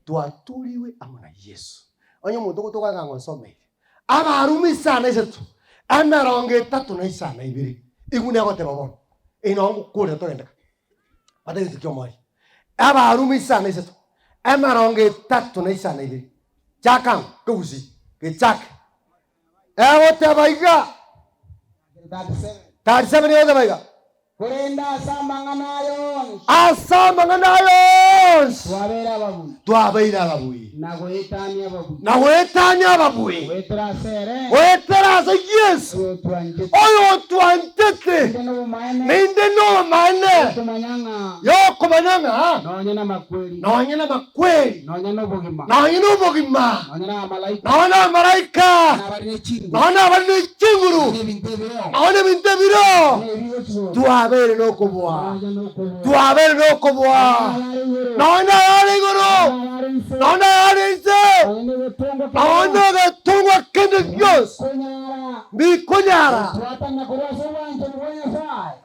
tuatuliwe amuna Yesu onyo muntu kutoka ngangonsome abarumi sana isato emeronge tatu na isana ibiri igune gote bobo inongo kure torenda ade tikyo abarumi sana isato emeronge tatu na isana ibiri chakang kuzi Gechak. What abaiga? 37 years abaiga. Kurenda asamanganayon. Tuabeira babui. Nagoetania babui. Wetera se yes. Oyo tuantete. Ninde no mane. Yo komanyanga. Nonyena makweli. Nonyena bogima. Nonyena malaika. Nonyena bali chinguru. Nonyena bintebiro. Tuabere no kubwa. Naona yale guru. Naona yale nse. Naona gatungwa kende Dios. Bikunyara.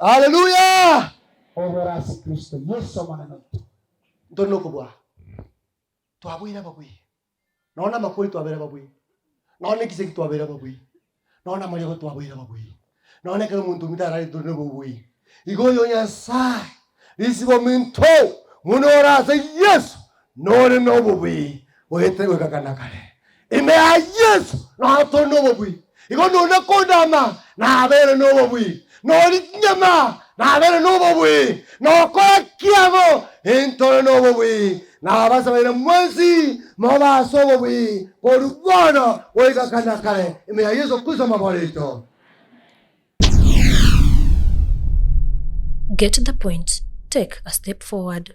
Hallelujah. Oborasi Kristo. Yesu maneno. Ndono kubwa. Tuabwira babwi. Naona makuri tuabera babwi. Naona kiseki tuabera babwi. Naona mali tuabwira babwi. Naona kama muntu mitara ndono babwi. Igoyo Nyasaye isibo minto munora se Yesu nore no bubi ohetre kakana kale ime a Yesu no to no bubi Iko nuna kodama na abere no bwi. No nyama na abere no bwi. No kwa kiamo into no bwi. Na basa bere mwenzi mama so bwi. Porubana oiga kana kare. Ime Yesu Kristo maborito. Get the point. Take a step forward.